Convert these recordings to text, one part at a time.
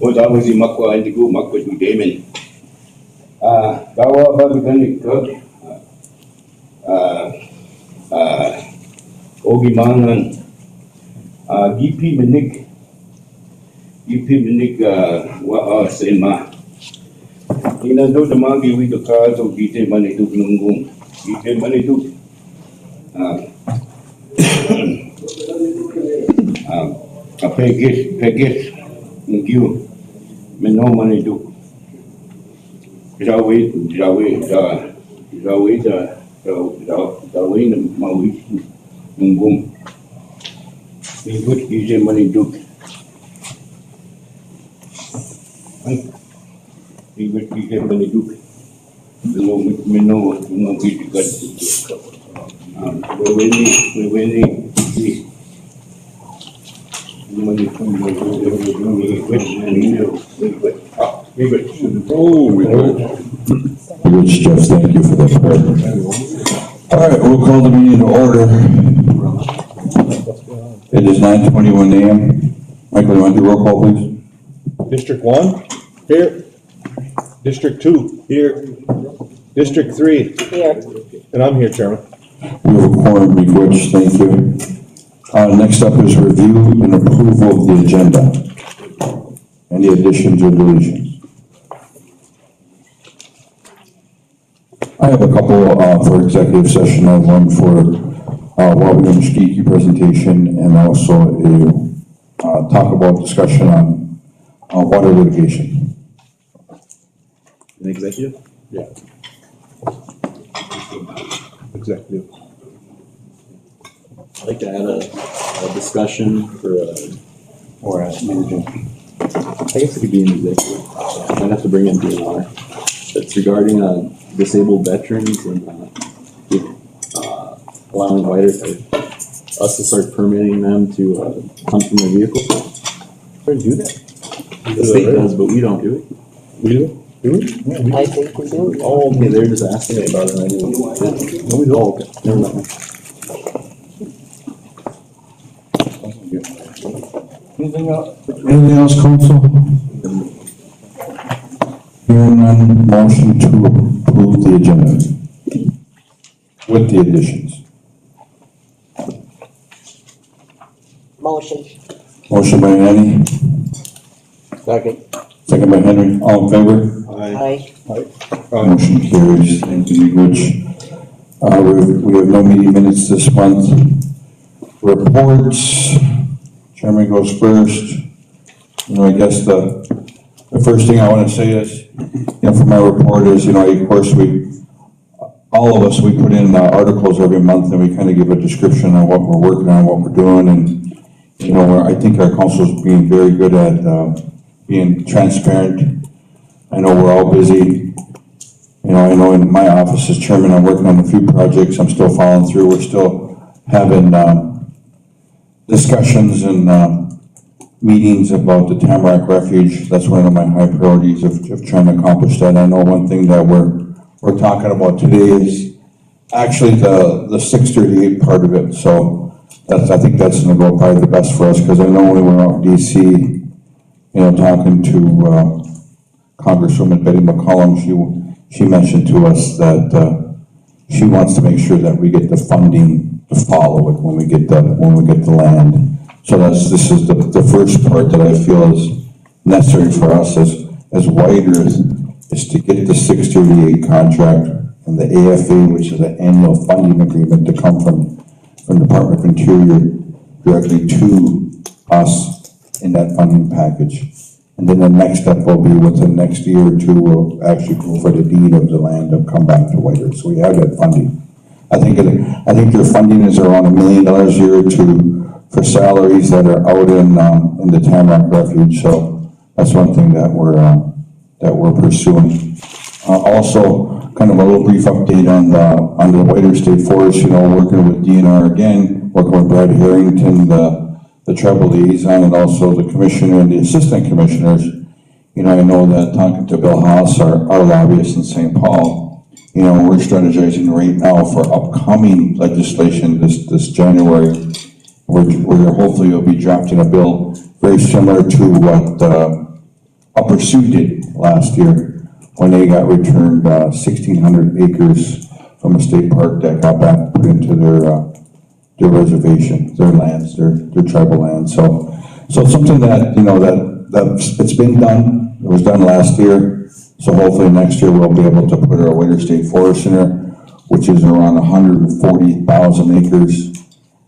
Potamos si makwa hindi ko makwa si Damon. Gawa ba biganik ko? Ogi mangan. GP menig wa sema. Ina do tamagi wi do kaso gite manituk nunggung. Gite manituk. Pegis, ngkiu, meno manituk. Jawi na mawis nunggung. Ikut gite manituk. Ikut gite manituk. Meno ngkikat. Weweni. Which, Jeff, thank you for that prayer. All right, we'll call the meeting to order. It is 9:21 a.m. Michael, you want to do roll call, please? District 1? Here. District 2? Here. District 3? Here. And I'm here, Chairman. We have a quorum, which, thank you. Next up is review and approval of the agenda. Any additions or deletions? I have a couple for executive session. I have one for William Shkiki presentation and also a talk about discussion on water litigation. An executive? Yeah. Executive. I'd like to add a discussion for Or as manager. I guess it could be an executive. I'd have to bring in DNR. It's regarding disabled veterans and allowing us to start permitting them to hunt from their vehicles. We're gonna do that. The state does, but we don't do it. We do? Do we? I think we do. Oh, okay, they're just asking me about it. I didn't. No, we don't. Oh, okay, never mind. Anything else, council? Hearing none, motion to approve the agenda with the additions. Motion. Motion by Annie, Second. second by Henry, all in favor? Aye. Motion carries, thank you, Rich. We have no meeting minutes this month. Reports, chairman goes first. I guess the first thing I want to say is, for my report is, of course, all of us, we put in articles every month and we kind of give a description on what we're working on, what we're doing. And, I think our council is being very good at being transparent. I know we're all busy. I know in my office as chairman, I'm working on a few projects. I'm still following through. We're still having discussions and meetings about the Tamarack Refuge. That's one of my high priorities of trying to accomplish that. I know one thing that we're talking about today is actually the 638 part of it. So I think that's going to go probably the best for us, because I know when we were out in DC, talking to Congresswoman Betty McCollum, she mentioned to us that she wants to make sure that we get the funding to follow it when we get the land. So this is the first part that I feel is necessary for us as Whiters, is to get the 638 contract and the AFA, which is an annual funding agreement, to come from Department of Interior directly to us in that funding package. And then the next step will be within the next year or two, we'll actually go for the deed of the land and come back to Whiters. So we have that funding. I think their funding is around $1 million a year for salaries that are out in the Tamarack Refuge. So that's one thing that we're pursuing. Also, kind of a little brief update on the Whiters State Forest. Working with DNR again, working with Brad Harrington, the tribal liaison, and also the commissioner and the assistant commissioners. I know that talking to Bill Haas, our lobbyist in St. Paul, we're strategizing right now for upcoming legislation this January. We're hopefully will be drafting a bill very similar to what Upper Sioux did last year when they got returned 1,600 acres from a state park that got back put into their reservation, their lands, their tribal lands. So it's something that, you know, that it's been done. It was done last year. So hopefully next year we'll be able to put our Winter State Forest in there, which is around 140,000 acres.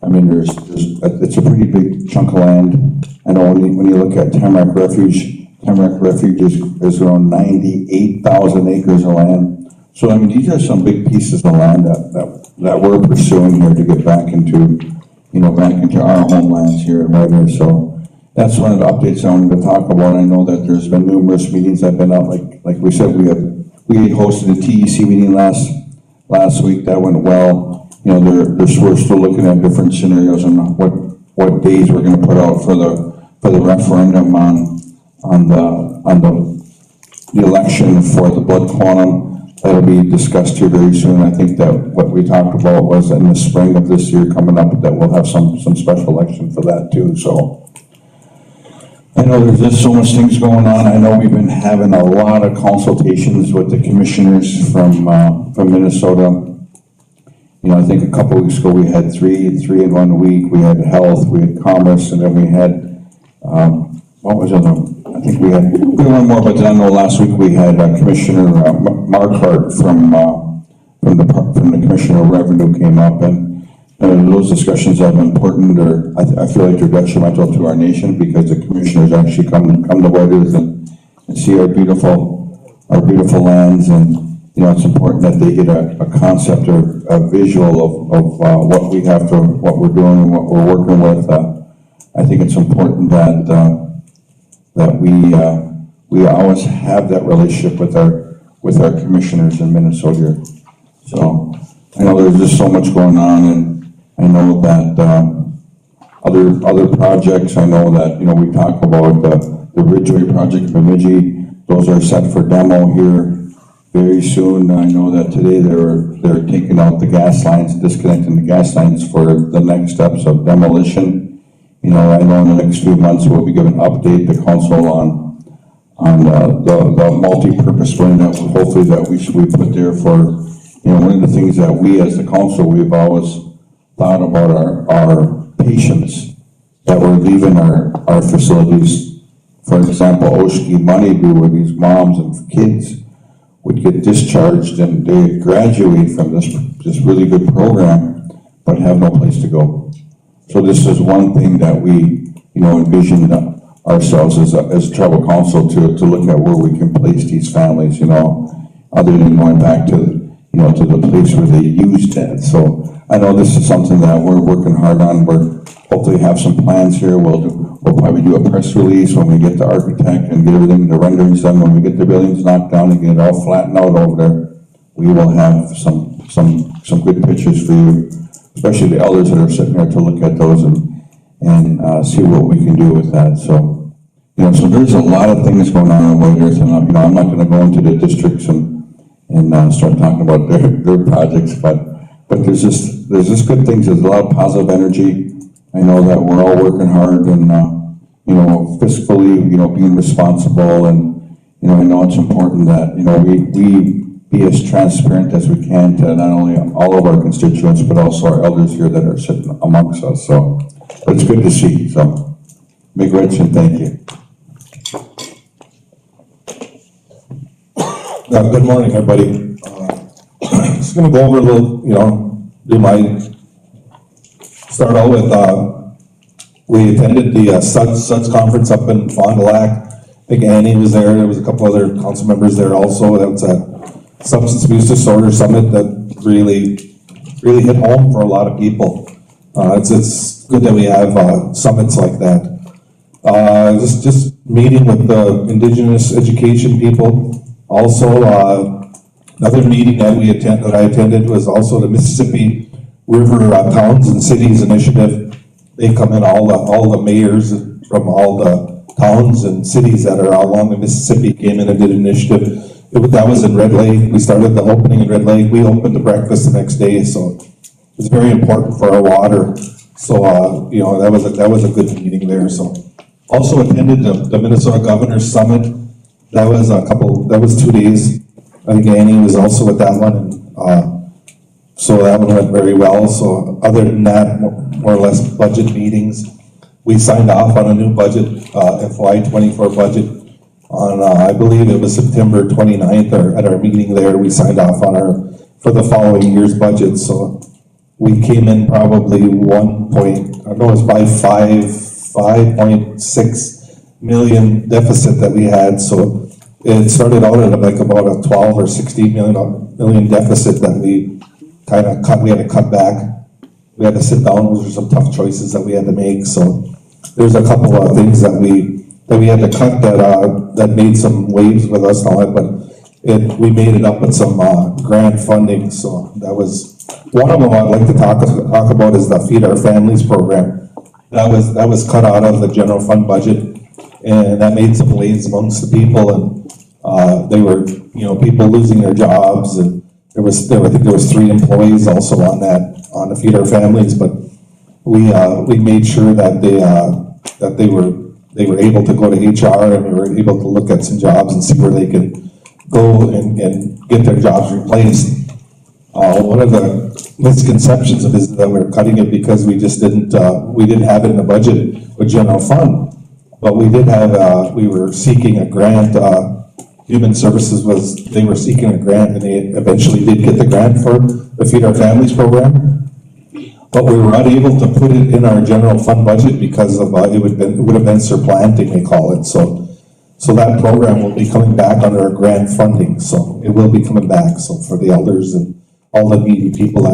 I mean, it's a pretty big chunk of land. I know when you look at Tamarack Refuge is around 98,000 acres of land. So, I mean, these are some big pieces of land that we're pursuing here to get back into, you know, back into our homelands here in Redner. So that's one of the updates I wanted to talk about. I know that there's been numerous meetings that have been out, like we said, we had hosted a TEC meeting last week. That went well. You know, we're still looking at different scenarios and what days we're going to put out for the referendum on the election for the blood quantum. That'll be discussed here very soon. I think that what we talked about was in the spring of this year coming up, that we'll have some special election for that too. So I know there's just so much things going on. I know we've been having a lot of consultations with the commissioners from Minnesota. You know, I think a couple of weeks ago we had three in 1 week. We had health, we had commerce, and then we had, what was the other? I think we had one more, but then I know last week we had Commissioner Marquardt from the Commissioner of Revenue came up, and those discussions have been important, or I feel like they're detrimental to our nation, because the commissioners actually come to Whitehorse and see our beautiful lands, and you know, it's important that they get a concept or a visual of what we have to, what we're doing and what we're working with. I think it's important that we always have that relationship with our commissioners in Minnesota. So I know there's just so much going on, and I know that other projects. I know that, you know, we talk about the Ridgeway project in Bemidji. Those are set for demo here very soon. I know that today they're taking out the gas lines, disconnecting the gas lines for the next steps of demolition. You know, I know in the next few months we'll be giving an update to council on the multi-purpose building that hopefully that we put there for, you know, one of the things that we as the council, we've always thought about our patients that were leaving our facilities. For example, Oshkie Moneydu, where these moms and kids would get discharged and they graduate from this really good program, but have no place to go. So this is one thing that we, you know, envisioned ourselves as a tribal council to look at where we can place these families, you know, other than going back to, you know, to the place where they used it. So I know this is something that we're working hard on. We're hopefully have some plans here. We'll probably do a press release when we get the architect and get everything, the renderings done. When we get the buildings knocked down and get it all flattened out over there, we will have some good pictures for you, especially the elders that are sitting there to look at those and see what we can do with that. So, you know, so there's a lot of things going on in Whitehorse, and you know, I'm not going to go into the districts and start talking about their projects, but there's just good things. There's a lot of positive energy. I know that we're all working hard and you know, fiscally, you know, being responsible, and you know, I know it's important that, you know, we be as transparent as we can to not only all of our constituents, but also our elders here that are sitting amongst us. So, but it's good to see. So, Big Rich, and thank you. Good morning, everybody. Just going to go over a little, you know, start out with, we attended the SUDS conference up in Fond du Lac. I think Annie was there. There was a couple other council members there also. That was a substance abuse disorder summit that really hit home for a lot of people. It's good that we have summits like that. Just meeting with the Indigenous education people. Also, another meeting that I attended was also the Mississippi River Towns and Cities Initiative. They come in, all the mayors from all the towns and cities that are along the Mississippi came in and did an initiative. That was in Red Lake. We started the opening in Red Lake. We opened the breakfast the next day, so it's very important for our water. So, you know, that was a good meeting there. So, also attended the Minnesota Governor's Summit. that was 2 days. I think Annie was also at that one, and, so that one went very well. So other than that, more or less budget meetings. We signed off on a new budget, FY '24 budget on, I believe it was September 29th, or at our meeting there, we signed off on for the following year's budget. So we came in probably it was by 5.6 million deficit that we had. So it started out at like about a 12 or 16 million deficit that we kind of we had to cut back. We had to sit down. Those were some tough choices that we had to make. So there's a couple of things that we had to cut that made some waves with us and all that, but we made it up with some grant funding. So that was one of them I'd like to talk about is the Feed Our Families program. That was cut out of the general fund budget, and that made some waves amongst the people, and they were, people losing their jobs, and I think there was 3 employees also on the Feed Our Families, but we made sure that they were able to go to HR, and we were able to look at some jobs and see where they could go and get their jobs replaced. One of the misconceptions of this is that we're cutting it because we didn't have it in the budget with general fund, but we did have, we were seeking a grant. Human Services they were seeking a grant, and they eventually did get the grant for the Feed Our Families program. But we were unable to put it in our general fund budget because of, it would have been supplanting, they call it. So that program will be coming back under our grant funding. So it will be coming back. So for the elders and all the needy people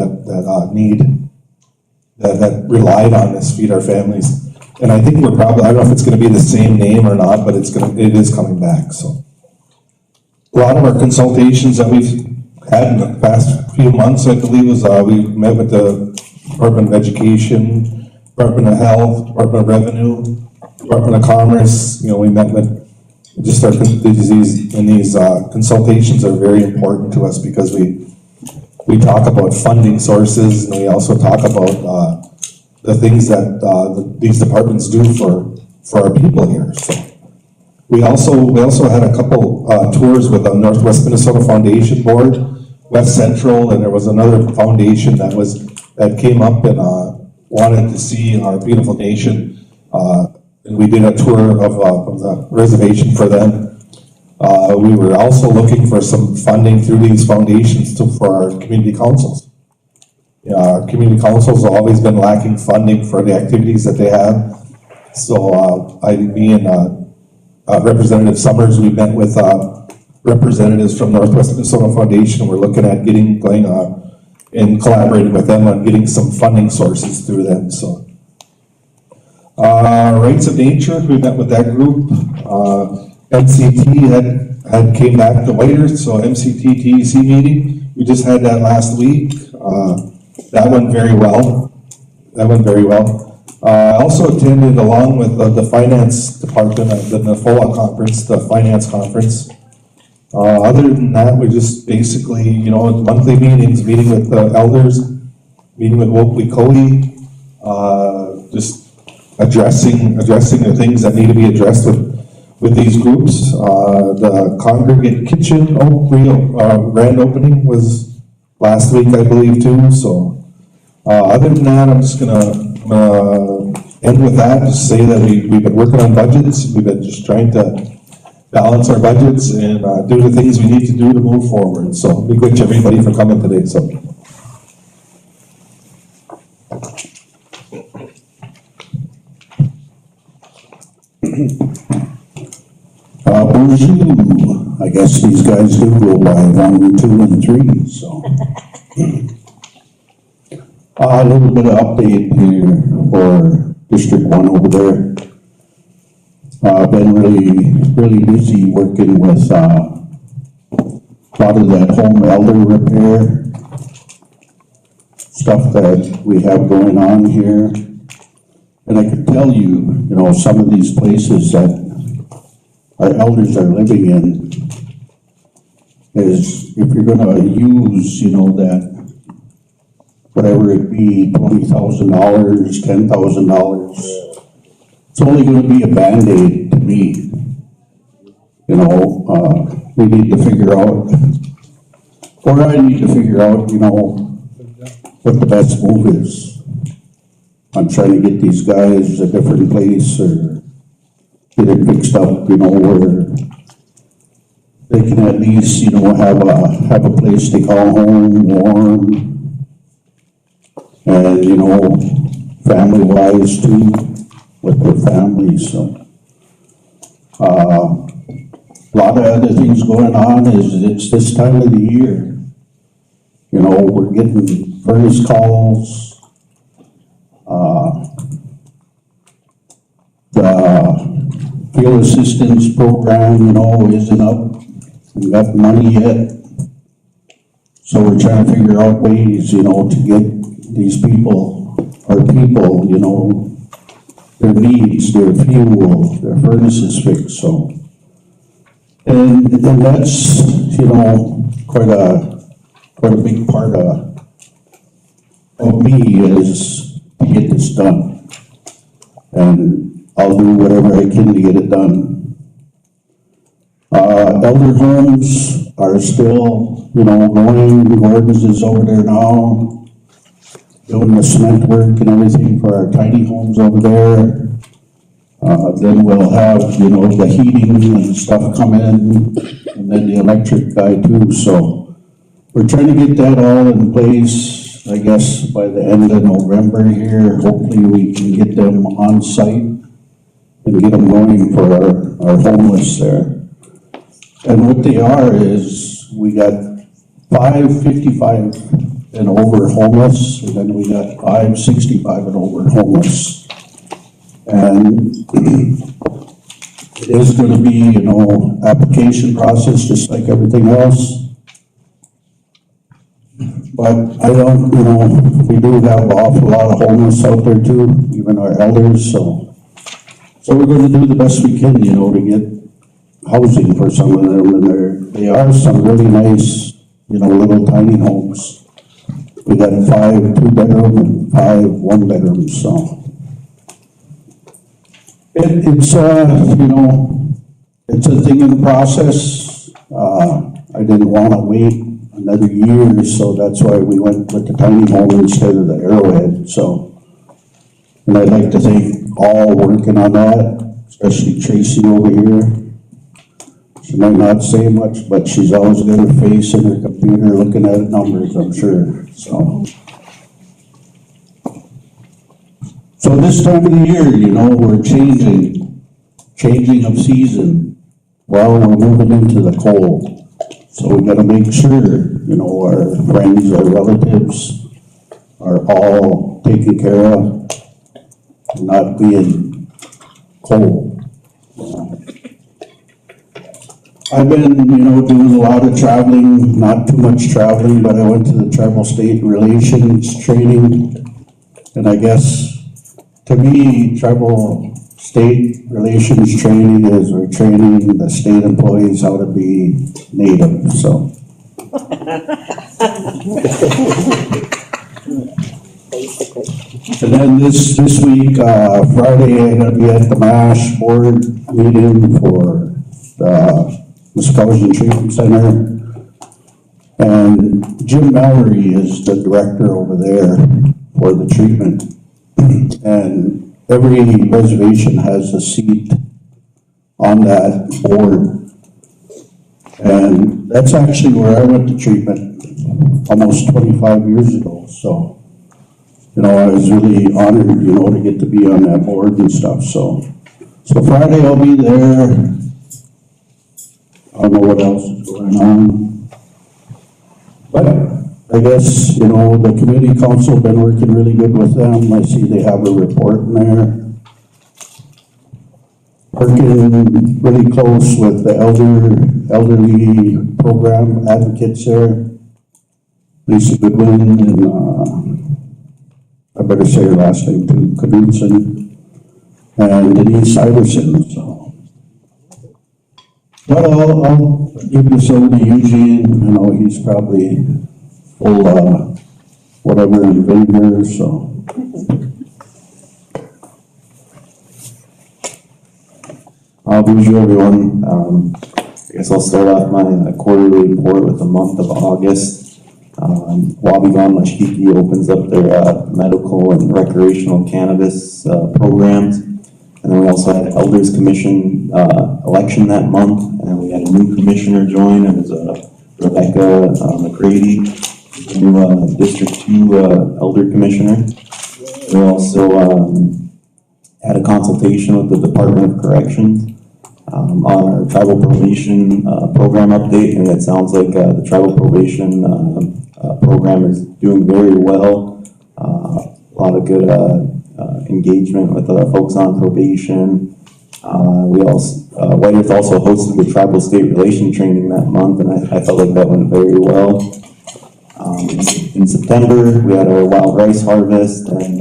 that relied on this Feed Our Families. And I think I don't know if it's going to be the same name or not, but it is coming back. So a lot of our consultations that we've had in the past few months, I believe, was we met with the Department of Education, Department of Health, Department of Revenue, Department of Commerce. We met with just these consultations are very important to us because we talk about funding sources, and we also talk about the things that these departments do for our people here. So we also had a couple tours with the Northwest Minnesota Foundation Board, West Central, and there was another foundation that came up and wanted to see our beautiful nation. And we did a tour of the reservation for them. We were also looking for some funding through these foundations for our community councils. Our community councils have always been lacking funding for the activities that they have. So me and Representative Summers, we met with representatives from Northwest Minnesota Foundation. We're looking at going and collaborating with them on getting some funding sources through them. So Rights of Nature, we met with that group. MCT had came back to Whitehurst, so MCT TEC meeting, we just had that last week. That went very well. I also attended along with the finance department at the NAFOA conference, the finance conference. Other than that, we just basically, monthly meetings, meeting with the elders, meeting with Wokley Cody, just addressing the things that need to be addressed with these groups. The Congregate Kitchen grand opening was last week, I believe, too. So other than that, I'm just gonna end with that. Just say that we've been working on budgets. We've been just trying to balance our budgets and do the things we need to do to move forward. So big thanks to everybody for coming today. So. Bonjour. I guess these guys do go by 1, 2, and 3, so. A little bit of update here for District 1 over there. Been really busy working with a lot of that home elder repair stuff that we have going on here. And I can tell you, some of these places that our elders are living in is, if you're gonna use, that, whatever it be, $20,000, $10,000, it's only gonna be a Band-Aid to me. You know, we need to figure out, or I need to figure out, you know, what the best move is. I'm trying to get these guys a different place or get it fixed up, you know, where they can at least, you know, have a place to call home, warm, and, you know, family-wise too, with their families, so. A lot of other things going on is it's this time of the year. You know, we're getting furnace calls. The field assistance program, you know, isn't up. We got money yet. So we're trying to figure out ways, you know, to get these people, you know, their needs, their fuel, their furnaces fixed, so. And that's, you know, quite a big part of me is to get this done. And I'll do whatever I can to get it done. Elder homes are still, you know, going. Gordon's is over there now, doing the cement work and everything for our tiny homes over there. Then we'll have, you know, the heating and stuff come in, and then the electric guy too. So we're trying to get that all in place, I guess, by the end of November here. Hopefully we can get them on site and get them going for our homeless there. And what they are is we got 555 and over homeless, and then we got 565 and over homeless. And it is going to be, you know, application process just like everything else. But I don't, you know, we do have an awful lot of homeless out there too, even our elders, so we're going to do the best we can, you know, to get housing for some of them, and they are some really nice, you know, little tiny homes. We got 5 2-bedroom and 5 1-bedrooms, so. It's you know, it's a thing in the process. I didn't want to wait another year, so that's why we went with the tiny home instead of the Arrowhead, so. And I'd like to thank all working on that, especially Tracy over here. She might not say much, but she's always got her face in her computer looking at numbers, I'm sure, so. So this time of the year, you know, we're changing of season. Well, we're moving into the cold. So we gotta make sure, you know, our friends, our relatives are all taken care of, not being cold. I've been, you know, doing a lot of traveling, not too much traveling, but I went to the Tribal State Relations training. And I guess, to me, Tribal State Relations training is we're training the state employees how to be native, so. Basically. And then this week, Friday, I'm gonna be at the MASH board meeting for the Muscogee Treatment Center. And Jim Mallory is the director over there for the treatment. And every reservation has a seat on that board. And that's actually where I went to treatment almost 25 years ago, so. You know, I was really honored, you know, to get to be on that board and stuff, so. So Friday I'll be there. I don't know what else is going on. But I guess, you know, the community council been working really good with them. I see they have a report in there. Working really close with the elderly program advocates there. Lisa Goodwin and, I better say her last name too, Knudsen, and Denise Iverson, so. But I'll give this over to Eugene. I know he's probably full, whatever in vinegar, so. Bonjour everyone. guess I'll start off my quarterly report with the month of August. Wabigon Mashkiki opens up their medical and recreational cannabis programs. And then we also had Elders Commission election that month, and we had a new commissioner join. It was Rebecca McCready, the new District 2 Elder Commissioner. We also had a consultation with the Department of Corrections on our tribal probation program update, and it sounds like the tribal probation program is doing very well. A lot of good engagement with folks on probation. We also, White Earth also hosted the tribal state relation training that month, and I felt like that went very well. In September, we had our wild rice harvest, and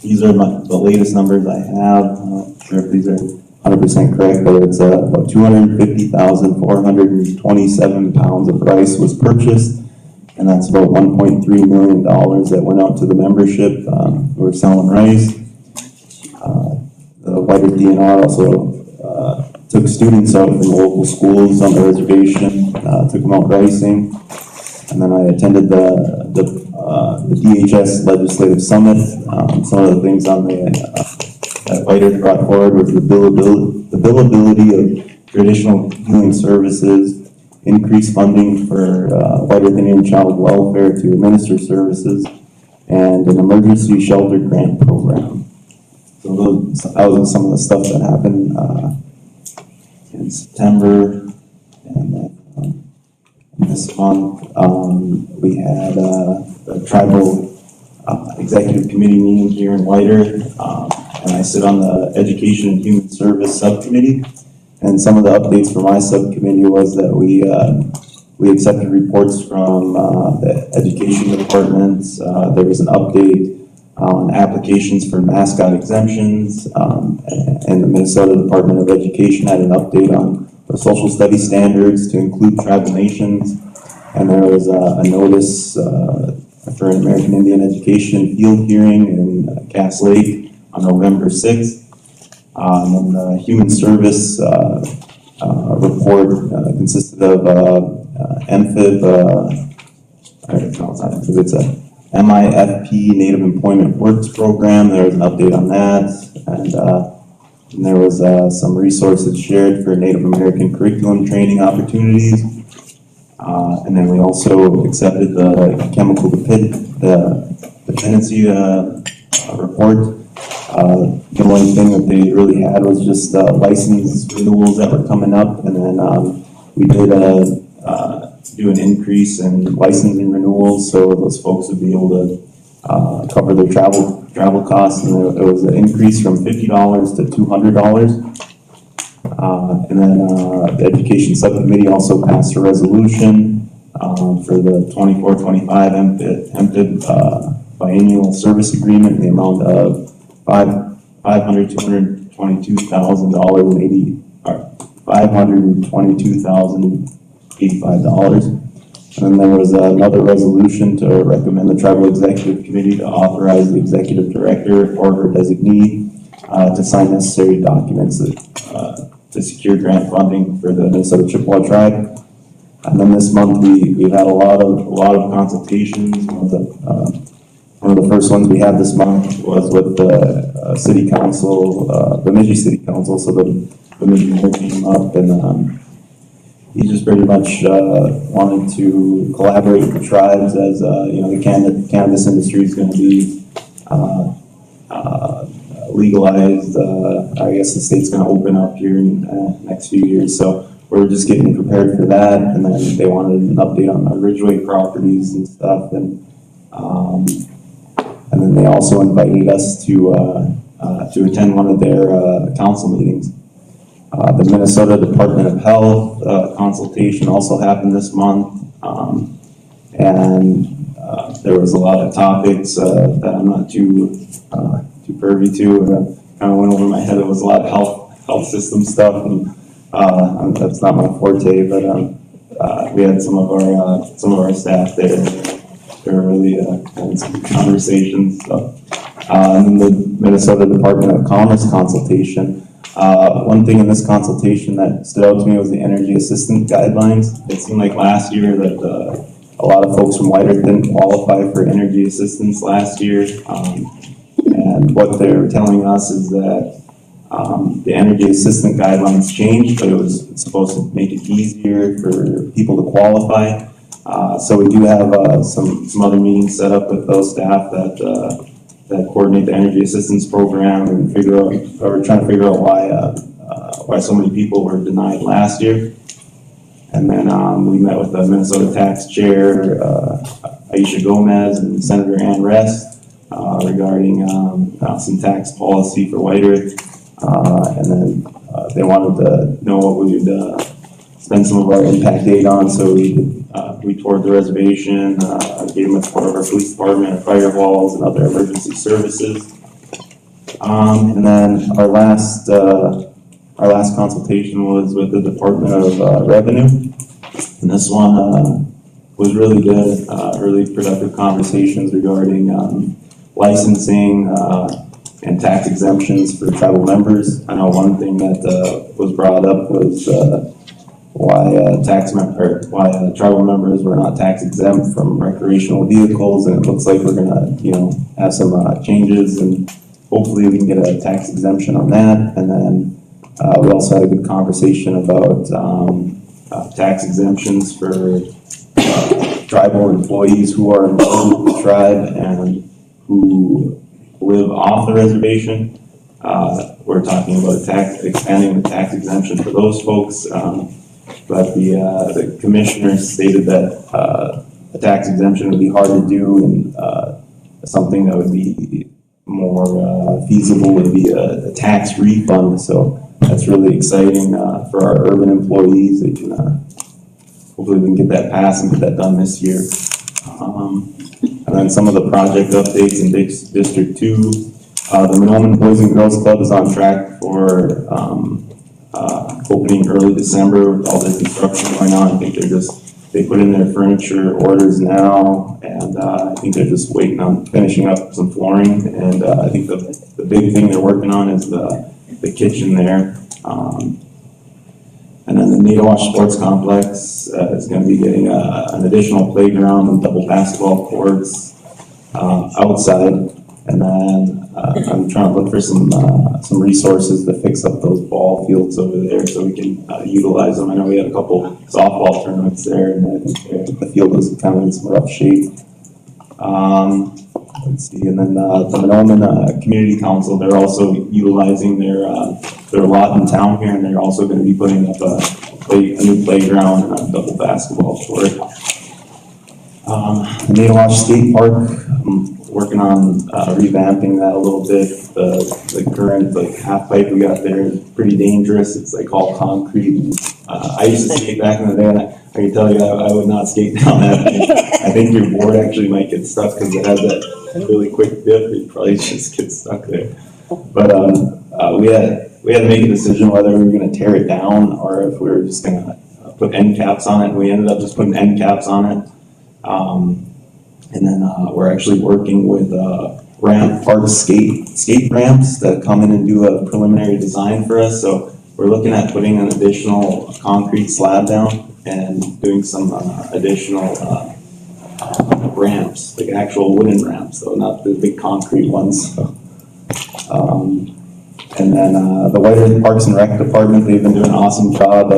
these are the latest numbers I have. I'm not sure if these are 100% correct, but it's about 250,427 pounds of rice was purchased, and that's about $1.3 million that went out to the membership who were selling rice. The White Earth DNR also took students out from local schools on the reservation, took them out ricing. And then I attended the DHS Legislative Summit. Some of the things on that White Earth brought forward was the billability of traditional healing services, increased funding for White Earth Indian child welfare to administer services, and an emergency shelter grant program. So that was some of the stuff that happened in September, and then this month we had the tribal executive committee meeting here in White Earth, and I sit on the Education and Human Service Subcommittee. And some of the updates for my subcommittee was that we accepted reports from the education departments. There was an update on applications for mascot exemptions, and the Minnesota Department of Education had an update on the social studies standards to include tribal nations. And there was a notice for an American Indian education field hearing in Cass Lake on November 6th. And then the human service report consisted of MFIP, it's a MIFP Native Employment Works Program. There was an update on that, and there was some resources shared for Native American curriculum training opportunities. And then we also accepted the chemical dependency report. The only thing that they really had was just license renewals that were coming up, and then we did do an increase in licensing renewals, so those folks would be able to cover their travel costs, and it was an increase from $50 to $200. And then the Education Subcommittee also passed a resolution for the 24-25 MPID biennial service agreement in the amount of $522,085. And then there was another resolution to recommend the Tribal Executive Committee to authorize the Executive Director or her designee to sign necessary documents to secure grant funding for the Minnesota Chippewa tribe. And then this month we've had a lot of consultations. One of the first ones we had this month was with the City Council, Bemidji City Council. So the Bemidji Mayor came up, and he just pretty much wanted to collaborate with the tribes as the cannabis industry is going to be legalized. I guess the state's going to open up here in the next few years. So we're just getting prepared for that, and then they wanted an update on the Ridgeway properties and stuff, and then they also invited us to attend one of their council meetings. The Minnesota Department of Health consultation also happened this month, and there was a lot of topics that I'm not too privy to. Kind of went over my head. It was a lot of health system stuff, and that's not my forte. But we had some of our staff there. They were really having some conversations. So. And then the Minnesota Department of Commerce consultation. One thing in this consultation that stood out to me was the energy assistance guidelines. It seemed like last year that a lot of folks from White Earth didn't qualify for energy assistance last year. And what they're telling us is that the energy assistance guidelines changed, but it was supposed to make it easier for people to qualify. So we do have some other meetings set up with those staff that coordinate the energy assistance program and trying to figure out why so many people were denied last year. And then we met with the Minnesota Tax Chair, Aisha Gomez, and Senator Ann Rest regarding some tax policy for White Earth. And then they wanted to know what we would spend some of our impact aid on, so we toured the reservation, gave them a tour of our police department, our fire halls, and other emergency services. And then our last consultation was with the Department of Revenue, and this one was really good, really productive conversations regarding licensing and tax exemptions for tribal members. I know one thing that was brought up was why tribal members were not tax exempt from recreational vehicles, and it looks like we're gonna, have some changes, and hopefully we can get a tax exemption on that. And then we also had a good conversation about tax exemptions for tribal employees who are involved with the tribe and who live off the reservation. We're talking about expanding the tax exemption for those folks. But the commissioner stated that a tax exemption would be hard to do, and something that would be more feasible would be a tax refund. So that's really exciting for our urban employees. They can hopefully we can get that passed and get that done this year. And then some of the project updates in District 2. The Monoman Boys and Girls Club is on track for opening early December with all the construction going on. I think they put in their furniture orders now, and I think they're just waiting on finishing up some flooring. And I think the big thing they're working on is the kitchen there. And then the Nadawash Sports Complex is going to be getting an additional playground and double basketball courts outside. And then I'm trying to look for some resources to fix up those ball fields over there so we can utilize them. I know we had a couple softball tournaments there, and I think the field was kind of in some rough shape. Let's see, and then the Monoman Community Council, they're also utilizing their lot in town here, and they're also going to be putting up a new playground and a double basketball court. The Nadawash Skate Park, I'm working on revamping that a little bit. The current half pipe we got there is pretty dangerous. It's all concrete. I used to skate back in the day, and I can tell you I would not skate down that thing. I think your board actually might get stuck because it has that really quick dip. You probably just get stuck there. But we had to make a decision whether we were going to tear it down or if we were just going to put end caps on it. And we ended up just putting end caps on it. And then we're actually working with park skate ramps that come in and do a preliminary design for us. So we're looking at putting an additional concrete slab down and doing some additional ramps, like actual wooden ramps, though, not the big concrete ones. So, and then the White Earth Parks and Rec Department, they've been doing an awesome job.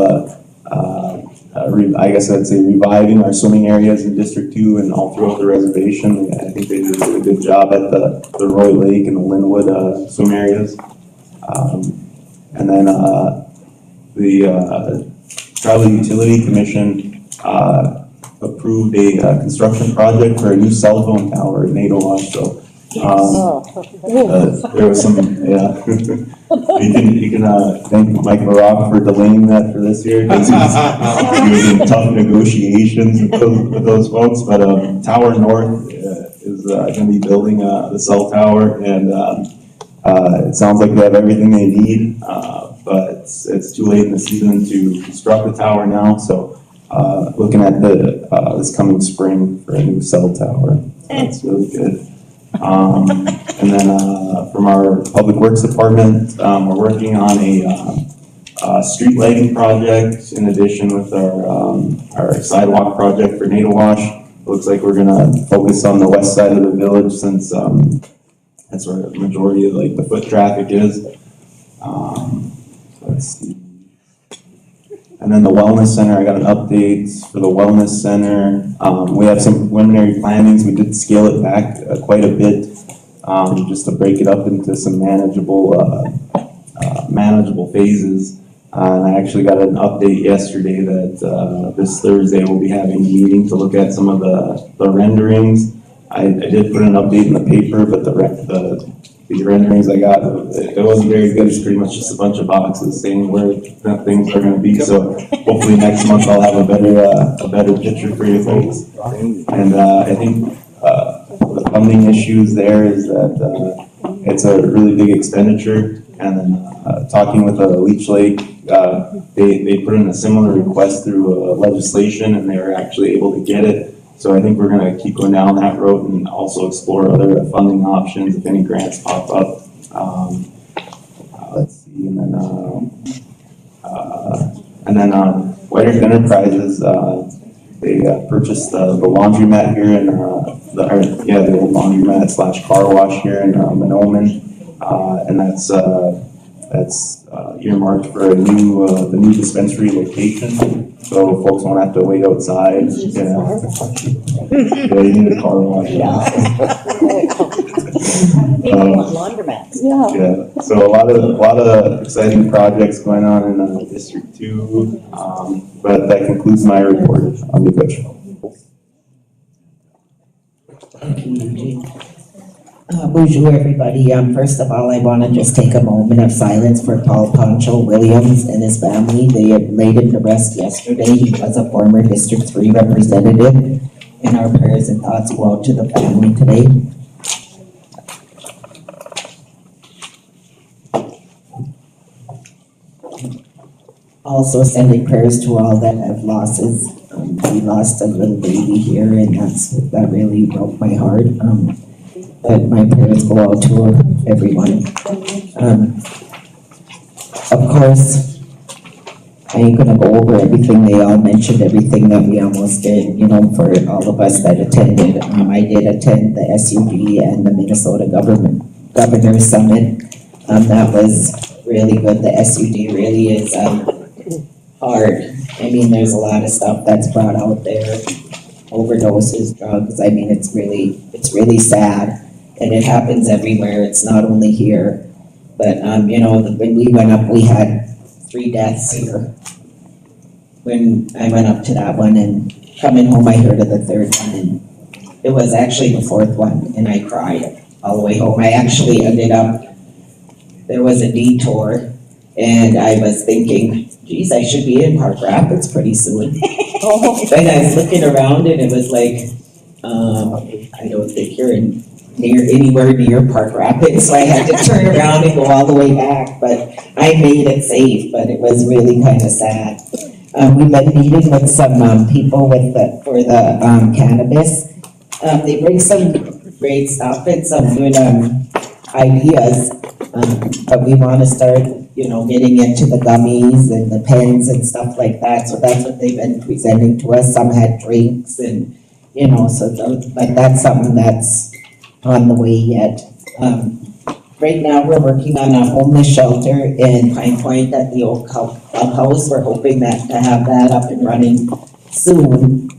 I guess I'd say reviving our swimming areas in District 2 and all throughout the reservation. I think they did a really good job at the Roy Lake and the Linwood swim areas. And then the Tribal Utility Commission approved a construction project for a new cell phone tower in Nadawash. So there was some, yeah. you can thank Mike Barak for delaying that for this year because he was in tough negotiations with those folks. But Tower North is going to be building the cell tower, and it sounds like they have everything they need, but it's too late in the season to construct the tower now. So looking at this coming spring for a new cell tower. That's really good. And then, from our Public Works Department, we're working on a street lighting project in addition with our sidewalk project for Natowash. Looks like we're gonna focus on the west side of the village since, that's where the majority of like the foot traffic is. Let's see. And then the Wellness Center, I got an update for the Wellness Center. We have some preliminary plannings. We did scale it back quite a bit, just to break it up into some manageable phases. And I actually got an update yesterday that this Thursday we'll be having a meeting to look at some of the renderings. I did put an update in the paper, but the renderings I got, it wasn't very good. It's pretty much just a bunch of boxes saying where things are gonna be. So hopefully next month I'll have a better picture for you folks. And I think the funding issues there is that it's a really big expenditure. And then talking with Leech Lake, they put in a similar request through legislation and they were actually able to get it. So I think we're gonna keep going down that road and also explore other funding options if any grants pop up. Let's see, and then White Earth Enterprises, they purchased the laundromat here in the old laundromat / car wash here in Mahnomen, and that's earmarked for the new dispensary location. So folks won't have to wait outside. Yeah, you need a car wash. People want laundromats. Yeah, so a lot of exciting projects going on in District 2. But that concludes my report. I'll be good. Bonjour, everybody. First of all, I want to just take a moment of silence for Paul Poncho Williams and his family. They had laid him to rest yesterday. He was a former District 3 representative, and our prayers and thoughts go out to the family today. Also sending prayers to all that have losses. We lost a little baby here, and that really broke my heart. But my prayers go out to everyone. Of course, I ain't gonna go over everything. They all mentioned everything that we almost did, for all of us that attended. I did attend the SUD and the Minnesota Governor's Summit. That was really good. The SUD really is hard. I mean, there's a lot of stuff that's brought out there. Overdoses, drugs. I mean, it's really sad. And it happens everywhere. It's not only here. But, when we went up, we had 3 deaths here. When I went up to that one and coming home, I heard of the 3rd one. And it was actually the 4th one. And I cried all the way home. I actually ended up, there was a detour. And I was thinking, geez, I should be in Park Rapids pretty soon. And I was looking around and it was like, I don't think you're anywhere near Park Rapids, so I had to turn around and go all the way back, but I made it safe, but it was really kind of sad. We've been meeting with some people for the cannabis. They bring some great stuff and some good ideas, but we want to start, getting into the gummies and the pens and stuff like that, so that's what they've been presenting to us. Some had drinks and, but that's something that's on the way yet. Right now, we're working on a homeless shelter in Pine Point at the old clubhouse. We're hoping to have that up and running soon.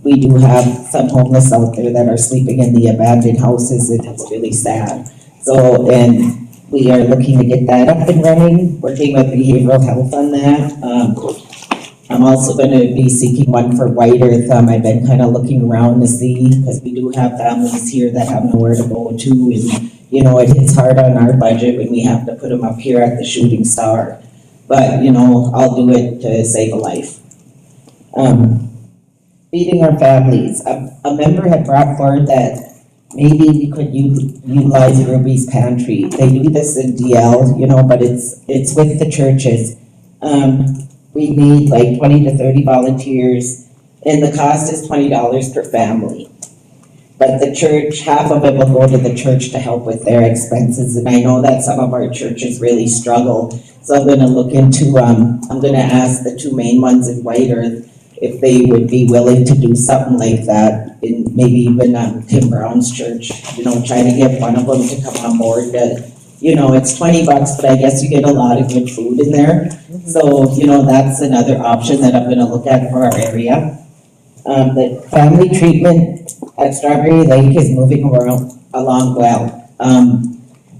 We do have some homeless out there that are sleeping in the abandoned houses, and it's really sad. So, and we are looking to get that up and running, working with behavioral health on that. I'm also going to be seeking one for White Earth. I've been kind of looking around to see, because we do have families here that have nowhere to go to, and it hits hard on our budget when we have to put them up here at the Shooting Star. But I'll do it to save a life. Feeding our families. A member had brought forward that maybe we could utilize Ruby's Pantry. They do this in DL, but it's with the churches. We need like 20 to 30 volunteers, and the cost is $20 per family. But the church, half of it will go to the church to help with their expenses, and I know that some of our churches really struggle. So I'm gonna look into, I'm gonna ask the two main ones in White Earth if they would be willing to do something like that, in maybe even Tim Brown's church, you know, try to get one of them to come on board. You know, it's $20, but I guess you get a lot of good food in there. So, you know, that's another option that I'm gonna look at for our area. The family treatment at Strawberry Lake is moving along well.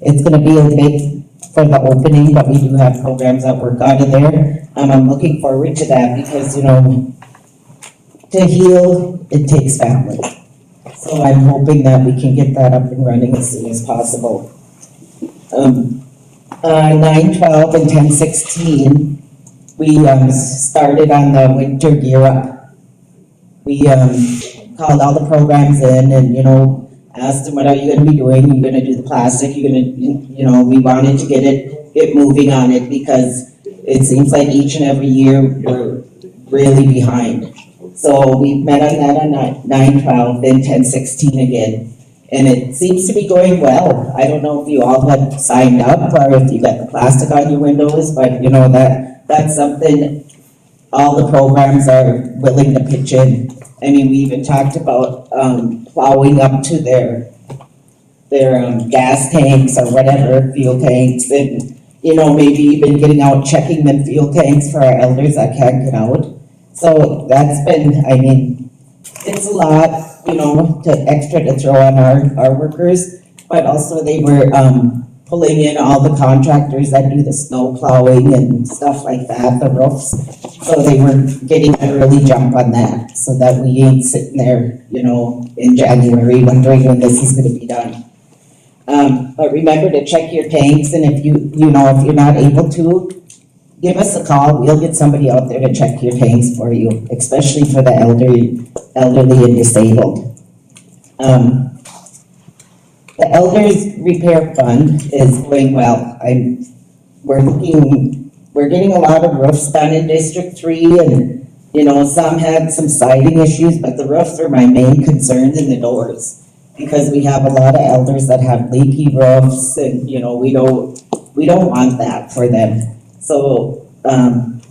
It's gonna be a big for the opening, but we do have programs that work out of there. I'm looking forward to that because, you know, to heal, it takes family. So I'm hoping that we can get that up and running as soon as possible. 9/12 and 10/16, we started on the winter gear up. We called all the programs in and, you know, asked them, what are you gonna be doing? You're gonna do the plastic, you're gonna, you know, we wanted to get moving on it because it seems like each and every year we're really behind. So we met on that on 9/12, then 10/16 again. And it seems to be going well. I don't know if you all have signed up or if you got the plastic on your windows, but you know, that's something all the programs are willing to pitch in. I mean, we even talked about plowing up to their gas tanks or whatever, fuel tanks, and you know, maybe even getting out, checking the fuel tanks for our elders that can't get out. So that's been, I mean, it's a lot, you know, extra to throw on our workers, but also they were pulling in all the contractors that do the snow plowing and stuff like that, the roofs. So they were getting an early jump on that, so that we ain't sitting there, you know, in January wondering when this is gonna be done. But remember to check your tanks, and if you know, if you're not able to, give us a call. We'll get somebody out there to check your tanks for you, especially for the elderly and disabled. The Elders Repair Fund is going well. We're getting a lot of roofs done in District 3, and you know, some had some siding issues, but the roofs are my main concerns, in the doors, because we have a lot of elders that have leaky roofs, and you know, we don't want that for them. So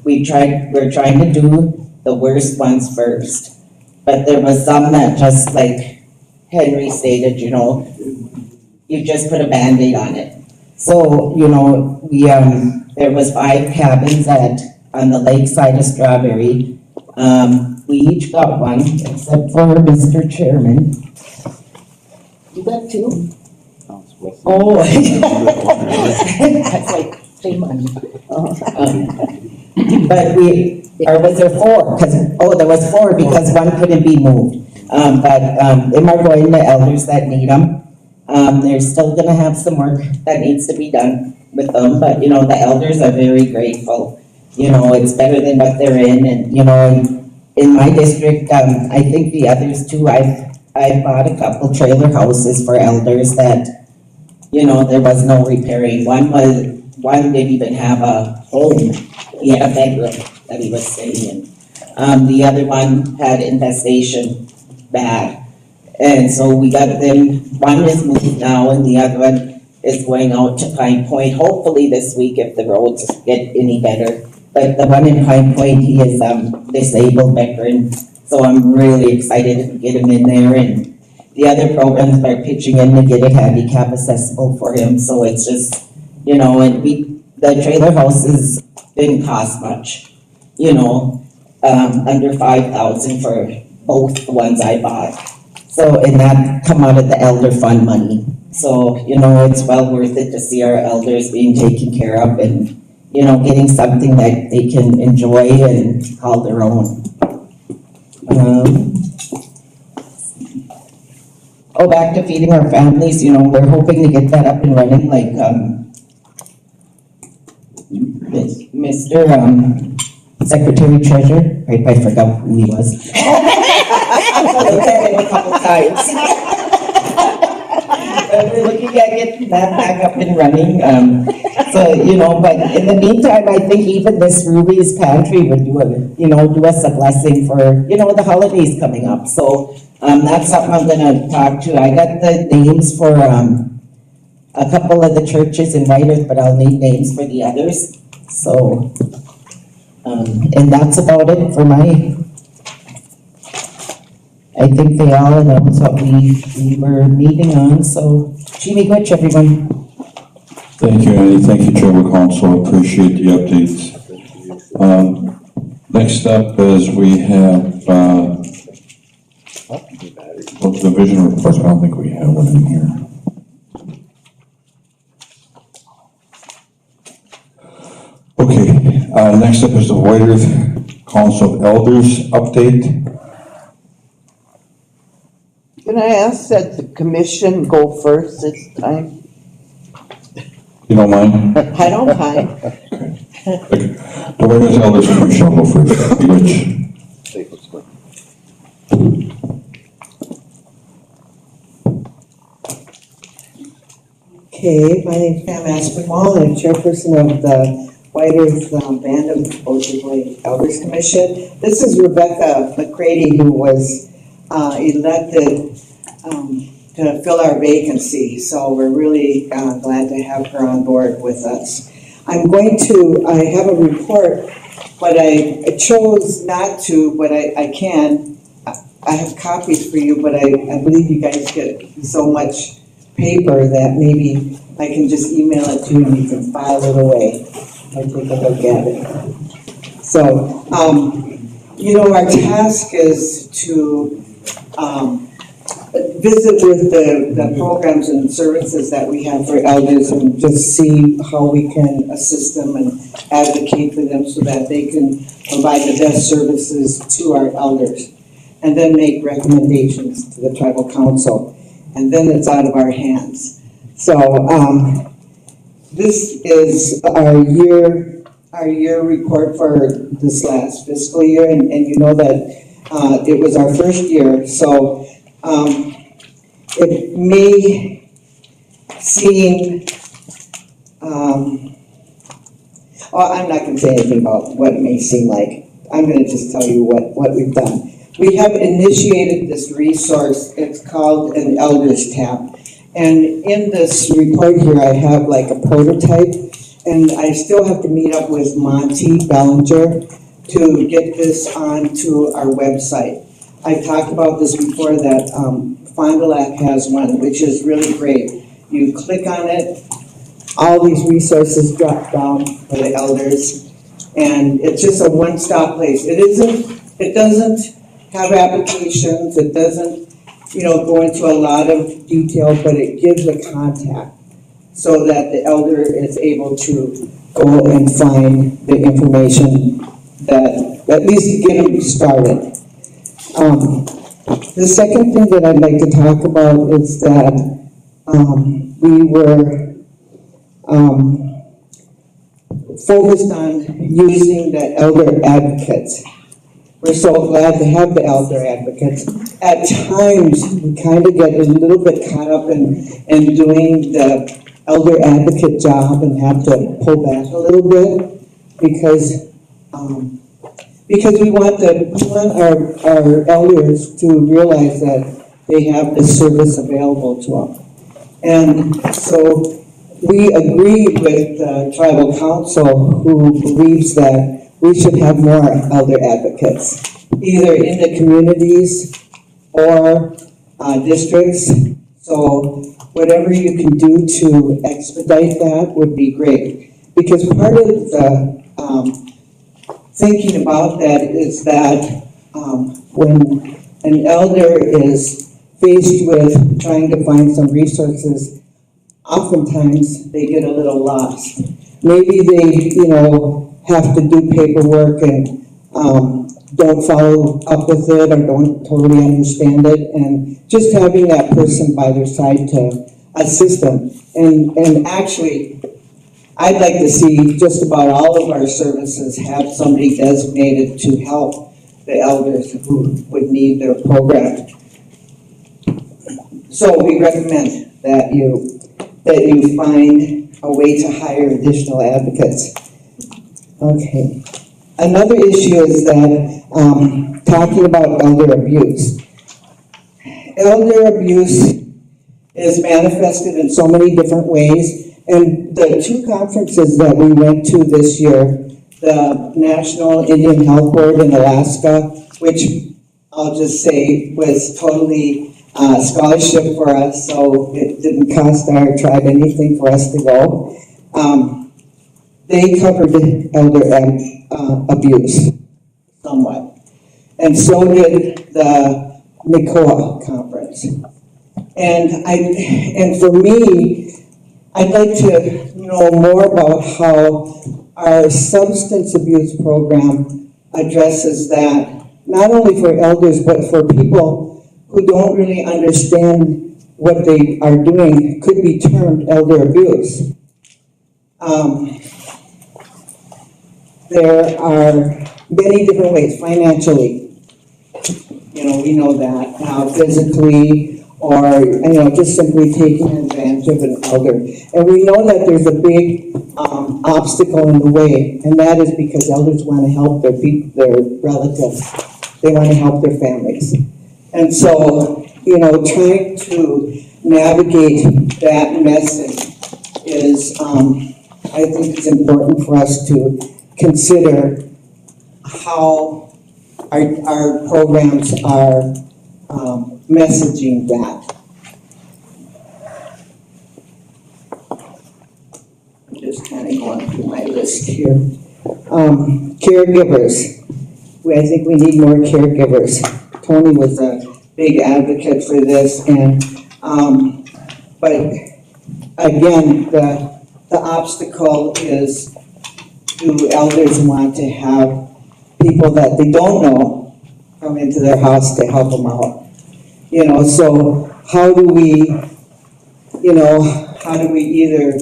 we're trying to do the worst ones first, but there was some that, just like Henry stated, you know, you just put a Band-Aid on it. So, you know, we there was 5 cabins on the lakeside of Strawberry. We each got one, except for Mr. Chairman. You got 2? Oh, that's like pay money. But or was there 4? There was 4 because one couldn't be moved. But them are going to elders that need them. They're still gonna have some work that needs to be done with them, but you know, the elders are very grateful. You know, it's better than what they're in, and you know, in my district, I think the others too, I bought a couple trailer houses for elders that, you know, there was no repairing. One didn't even have a home. He had a bedroom that he was staying in. The other one had infestation bad. And so we got them, one is moved now and the other one is going out to Pine Point, hopefully this week if the roads get any better. But the one in Pine Point, he is disabled veteran, so I'm really excited to get him in there, and the other programs are pitching in to get it handicap accessible for him, so it's just, you know, and the trailer houses didn't cost much, you know, under $5,000 for both the ones I bought. So, and that come out of the elder fund money. So, you know, it's well worth it to see our elders being taken care of and, you know, getting something that they can enjoy and call their own. Back to feeding our families, you know, we're hoping to get that up and running like, Mr. Secretary Treasurer, right, I forgot who he was. I looked at him a couple times. we're looking at getting that back up and running. So, you know, but in the meantime, I think even this Ruby's Pantry would do us a blessing for, the holidays coming up. So, that's something I'm gonna talk to. I got the names for, a couple of the churches in White Earth, but I'll need names for the others. So, and that's about it for I think they all announced what we were meeting on, so Jimmy Gwitch, everyone. Thank you, Andy. Thank you, Chair of Council. Appreciate the updates. Next up is we have, the vision reports. I don't think we have one in here. Okay, next up is the White Earth Council of Elders update. Can I ask that the commission go first this time? You don't mind? I don't mind. Okay. The White Earth Elders Commission will go first. Rich. Okay, my name's Pam Aspinwall, and I'm chairperson of the White Earth Band of Ojibwe Elders Commission. This is Rebecca McCready, who was elected to fill our vacancy, so we're really glad to have her on board with us. I have a report, but I chose not to, but I can. I have copies for you, but I believe you guys get so much paper that maybe I can just email it to you and you can file it away or take a look at it. So, our task is to visit with the programs and services that we have for elders and just see how we can assist them and advocate for them so that they can provide the best services to our elders, and then make recommendations to the tribal council, and then it's out of our hands. So this is our year report for this last fiscal year, and you know that it was our first year, so it may seem, I'm not going to say anything about what it may seem like. I'm going to just tell you what we've done. We have initiated this resource. It's called an Elders tab. And in this report here, I have like a prototype, and I still have to meet up with Monty Bellinger to get this onto our website. I talked about this before that Fond du Lac has one, which is really great. You click on it, all these resources drop down for the elders, and it's just a one-stop place. It doesn't have applications, it doesn't, go into a lot of detail, but it gives a contact so that the elder is able to go and find the information that at least get them started. The second thing that I'd like to talk about is that we were focused on using the elder advocates. We're so glad to have the elder advocates. At times, we kind of get a little bit caught up in doing the elder advocate job and have to pull back a little bit because we want our elders to realize that they have this service available to them. And so we agree with the tribal council, who believes that we should have more elder advocates, either in the communities or districts. So whatever you can do to expedite that would be great. Because part of the thinking about that is that when an elder is faced with trying to find some resources, oftentimes they get a little lost. Maybe they, have to do paperwork and don't follow up with it or don't totally understand it, and just having that person by their side to assist them. And actually, I'd like to see just about all of our services have somebody designated to help the elders who would need their program. So we recommend that you find a way to hire additional advocates. Okay. Another issue is that, talking about elder abuse. Elder abuse is manifested in so many different ways, and the two conferences that we went to this year, the National Indian Health Board in Alaska, which I'll just say was totally scholarship for us, so it didn't cost our tribe anything for us to go. They covered elder abuse somewhat, and so did the NICOA conference. And for me, I'd like to know more about how our substance abuse program addresses that, not only for elders, but for people who don't really understand what they are doing, could be termed elder abuse. There are many different ways, financially, we know that, physically, or, just simply taking advantage of an elder. And we know that there's a big obstacle in the way, and that is because elders want to help their relatives. They want to help their families. And so, trying to navigate that message is, I think it's important for us to consider how our programs are messaging that. I'm just kind of going through my list here. Caregivers. I think we need more caregivers. Tony was a big advocate for this, and but again, the obstacle is, do elders want to have people that they don't know come into their house to help them out? So how do we either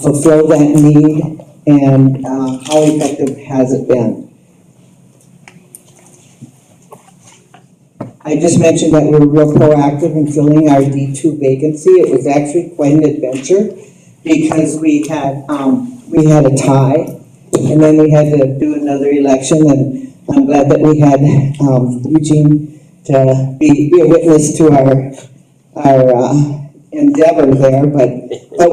fulfill that need, and how effective has it been? I just mentioned that we're real proactive in filling our D2 vacancy. It was actually quite an adventure because we had a tie, and then we had to do another election, and I'm glad that we had Eugene to be a witness to our endeavor there, but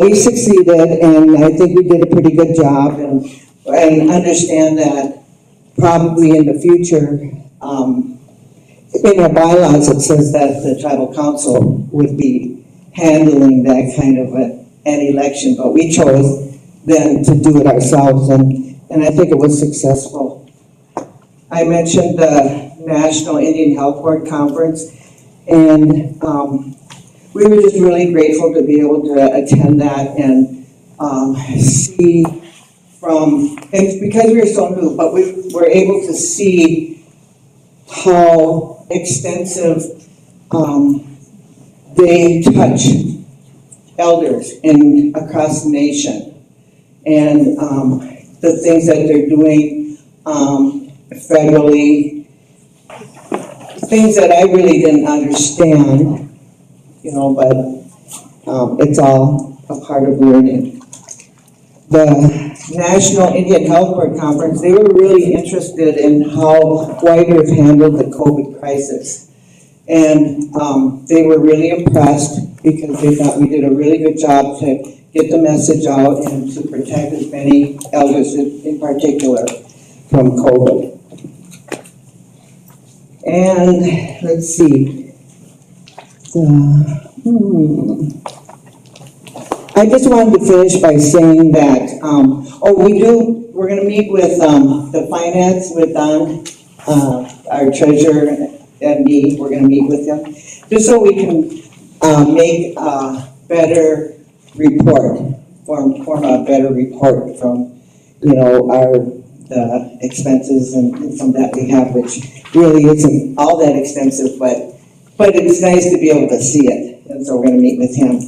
we succeeded, and I think we did a pretty good job, and understand that probably in the future, in our bylaws, it says that the tribal council would be handling that kind of an election, but we chose then to do it ourselves, and I think it was successful. I mentioned the National Indian Health Board Conference, and we were just really grateful to be able to attend that and see and because we were so new, but we were able to see how extensive they touch elders across the nation, and the things that they're doing federally, things that I really didn't understand, but it's all a part of learning. The National Indian Health Board Conference, they were really interested in how Whitehurst handled the COVID crisis. And they were really impressed because they thought we did a really good job to get the message out and to protect as many elders in particular from COVID. And let's see. I just wanted to finish by saying that, we're going to meet with the finance with Don, our treasurer, MD. We're going to meet with him just so we can make a better report, form a better report from, the expenses and some that we have, which really isn't all that extensive, but it's nice to be able to see it. And so we're going to meet with him.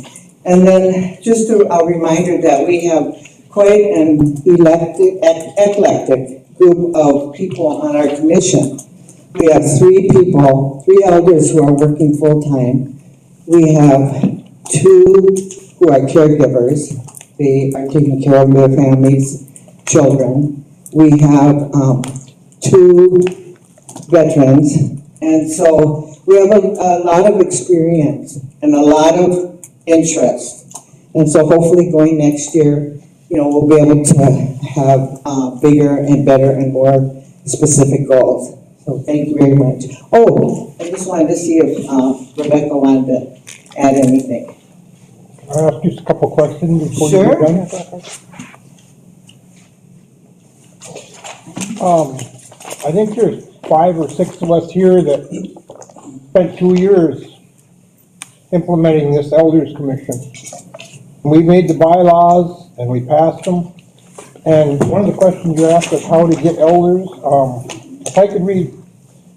And then just a reminder that we have quite an eclectic group of people on our commission. We have three elders who are working full-time. We have two who are caregivers. They are taking care of their families, children. We have two veterans. And so we have a lot of experience and a lot of interest. And so hopefully going next year, we'll be able to have bigger and better and more specific goals. So thank you very much. Oh, I just wanted to see if Rebecca wanted to add anything. Can I ask just a couple questions before you Sure. get done? I think there's 5 or 6 of us here that spent 2 years implementing this Elders Commission. We made the bylaws and we passed them. And one of the questions you asked was how to get elders. If I could read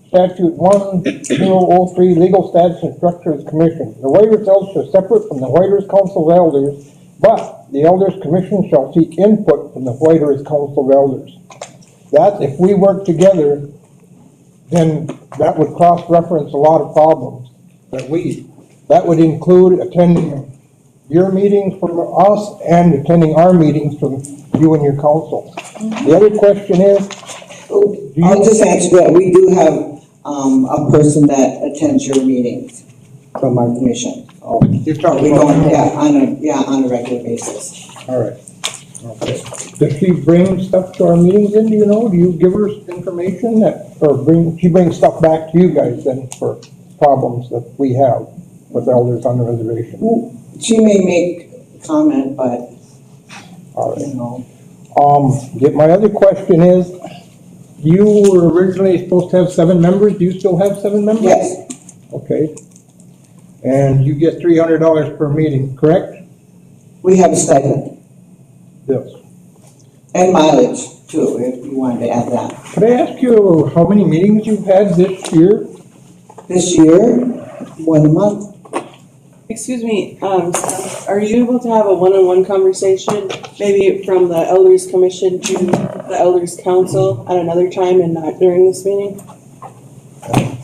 statute 1003, legal status and structure of the commission. The Waiters Elders are separate from the Waiters Council of Elders, but the Elders Commission shall seek input from the Waiters Council of Elders. That, if we work together, then that would cross-reference a lot of problems that would include attending your meetings from us and attending our meetings from you and your council. The other question is, I'll just answer that. We do have a person that attends your meetings from our commission. You're talking We about? don't, on a regular basis. All right. Okay. Does she bring stuff to our meetings then, do you know? Do you give her information she brings stuff back to you guys then for problems that we have with elders on the reservation? She may make comment, but, All right. My other question is, you were originally supposed to have 7 members. Do you still have 7 members? yes, Okay. And you get $300 per meeting, correct? we have a stipend Yes. and mileage too, if you wanted to add that. Could I ask you how many meetings you've had this year? This year, 1 a month. Excuse me, are you able to have a one-on-one conversation, maybe from the Elders Commission to the Elders Council at another time and not during this meeting?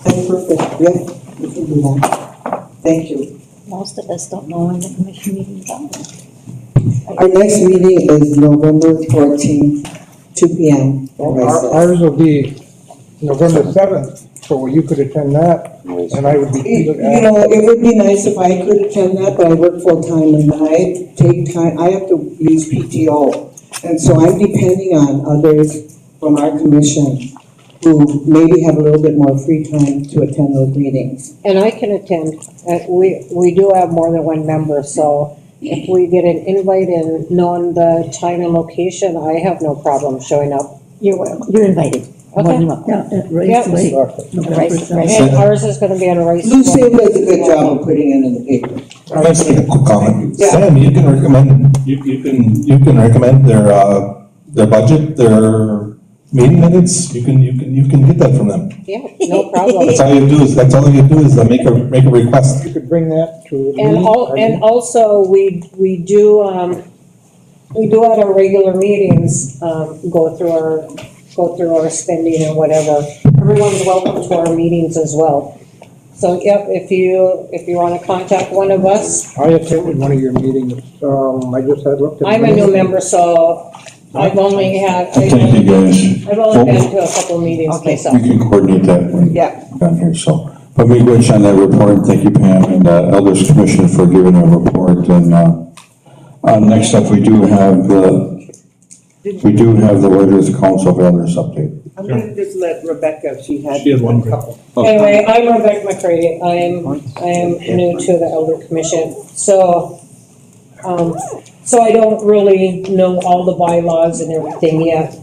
That's perfect, yeah, we can do that. Thank you. Most of us don't know when the commission meetings are. Our next meeting is November 14th, 2 p.m. Ours will be November 7th, so you could attend that, and I would be. It would be nice if I could attend that, but I work full-time and I take time, I have to use PTO. And so I'm depending on others from our commission who maybe have a little bit more free time to attend those meetings. And I can attend. We do have more than 1 member, so if we get an invite and knowing the time and location, I have no problem showing up. You're invited. Okay. Yeah, And ours is gonna be on a race. Lucille does a good job of putting it in the paper. I'll just make a quick comment. Yeah. Sam, you can recommend, you can recommend their budget, their meeting minutes, you can get that from them. Yeah, no problem. That's all you do is make a request. You could bring that to me. And also, we do at our regular meetings, go through our spending and whatever. Everyone's welcome to our meetings as well. So, yep, if you wanna contact one of us, I attended one of your meetings, I just had looked at. I'm a new member, so I've only had, Thank you, guys. I've only been to a couple meetings myself. We can coordinate that when Yeah. down here, so. But we wish on that report, thank you, Pam, and Elders Commission for giving a report, and next up, we do have the Waiters Council of Elders update. I'm gonna just let Rebecca, she had one couple. Anyway, I'm Rebecca McCready. I am new to the Elder Commission, so I don't really know all the bylaws and everything yet.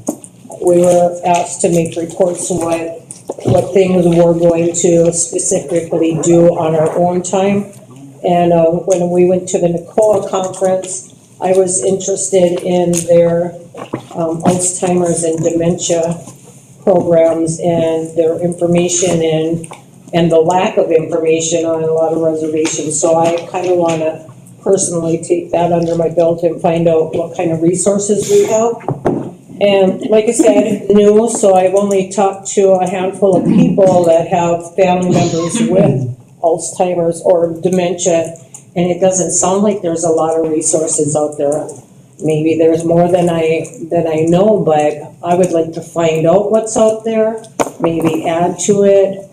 We were asked to make reports on what things we're going to specifically do on our own time. And when we went to the NACOA conference, I was interested in their Alzheimer's and dementia programs and their information and the lack of information on a lot of reservations. So I kind of want to personally take that under my belt and find out what kind of resources we have. And like I said, new, so I've only talked to a handful of people that have family members with Alzheimer's or dementia, and it doesn't sound like there's a lot of resources out there. Maybe there's more than I know, but I would like to find out what's out there, maybe add to it.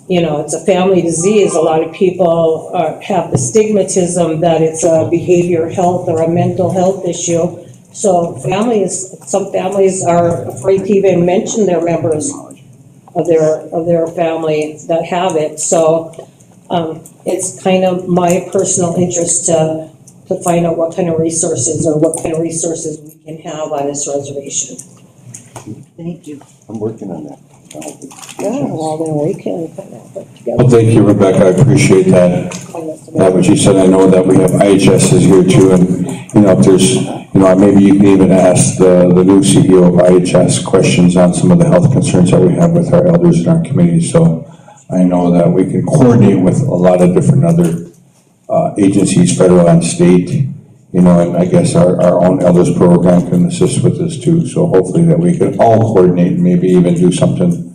You know, it's a family disease. A lot of people have the stigmatism that it's a behavior health or a mental health issue. So some families are afraid to even mention their members of their family that have it. So it's kind of my personal interest to find out what kind of resources we can have on this reservation. Thank you. I'm working on that. Yeah, well, then we can put that together. Well, thank you, Rebecca, I appreciate that. What you said, I know that we have IHSs here too, and, you know, if there's, you know, maybe you can even ask the new CEO of IHS questions on some of the health concerns that we have with our elders in our community, so I know that we can coordinate with a lot of different other agencies, federal and state, you know, and I guess our own elders program can assist with this too, so hopefully that we can all coordinate and maybe even do something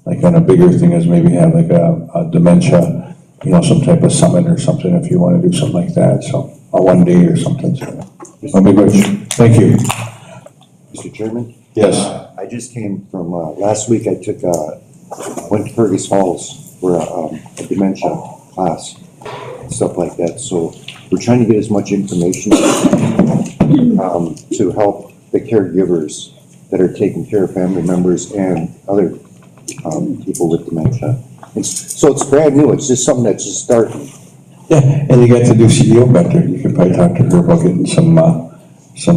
like on a bigger thing is maybe have like a dementia, you know, some type of summit or something if you want to do something like that, so a one day or something, so that'll be good. Thank you. Mr. Chairman? Yes. I just came from, last week I went to Fergus Falls for a dementia class, stuff like that, so we're trying to get as much information to help the caregivers that are taking care of family members and other people with dementia. So it's brand new, it's just something that's just starting. Yeah, and you get to do CEO back there, you can probably talk to her about getting some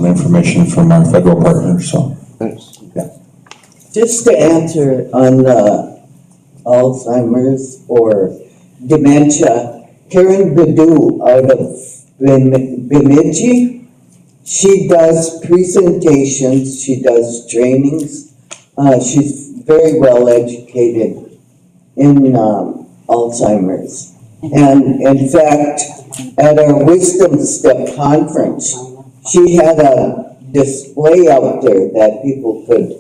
information from our federal partners, so. Thanks. Yeah. Just to answer on Alzheimer's or dementia, Karen Badu out of Bemidji, she does presentations, she does trainings. She's very well educated in Alzheimer's. And in fact, at our Wisdom Step conference, she had a display out there that people could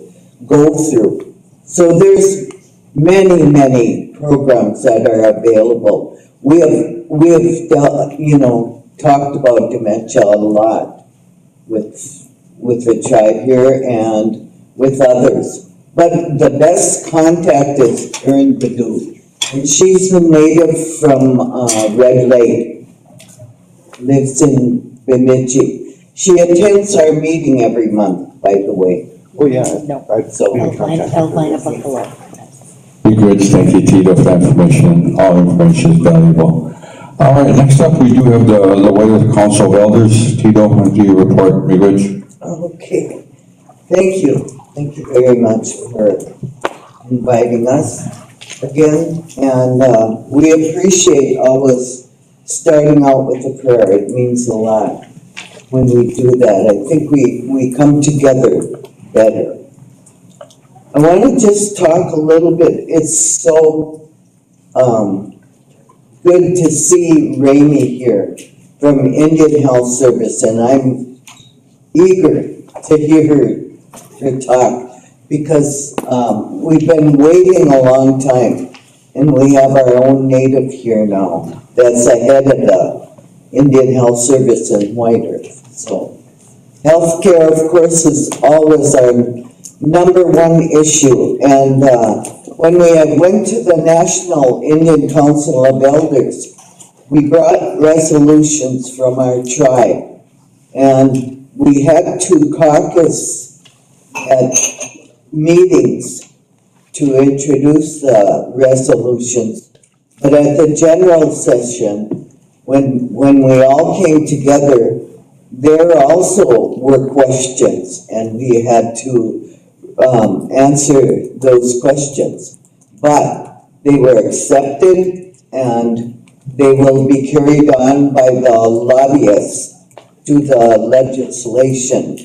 go through. So there's many programs that are available. We have you know, talked about dementia a lot with the tribe here and with others. But the best contact is Karen Badu. And she's a native from Red Lake, lives in Bemidji. She attends our meeting every month, by the way. Oh, yeah. No. So, Buffalo. Be good, thank you, Tito, for that information. All information is valuable. All right, next up, we do have the White Council of Elders. Tito, why don't you report, Miigwech? okay. Thank you. Thank you very much for inviting us again. And we appreciate always starting out with a prayer. It means a lot when we do that. I think we come together better. I want to just talk a little bit. It's so good to see Ramey here from Indian Health Service, and I'm eager to hear her talk because we've been waiting a long time, and we have our own native here now that's ahead of the Indian Health Service in White Earth. So healthcare, of course, is always our number one issue. And when we went to the National Indian Council of Elders, we brought resolutions from our tribe. And we had to caucus at meetings to introduce the resolutions. But at the general session, when we all came together, there also were questions, and we had to answer those questions. But they were accepted, and they will be carried on by the lobbyists to the legislation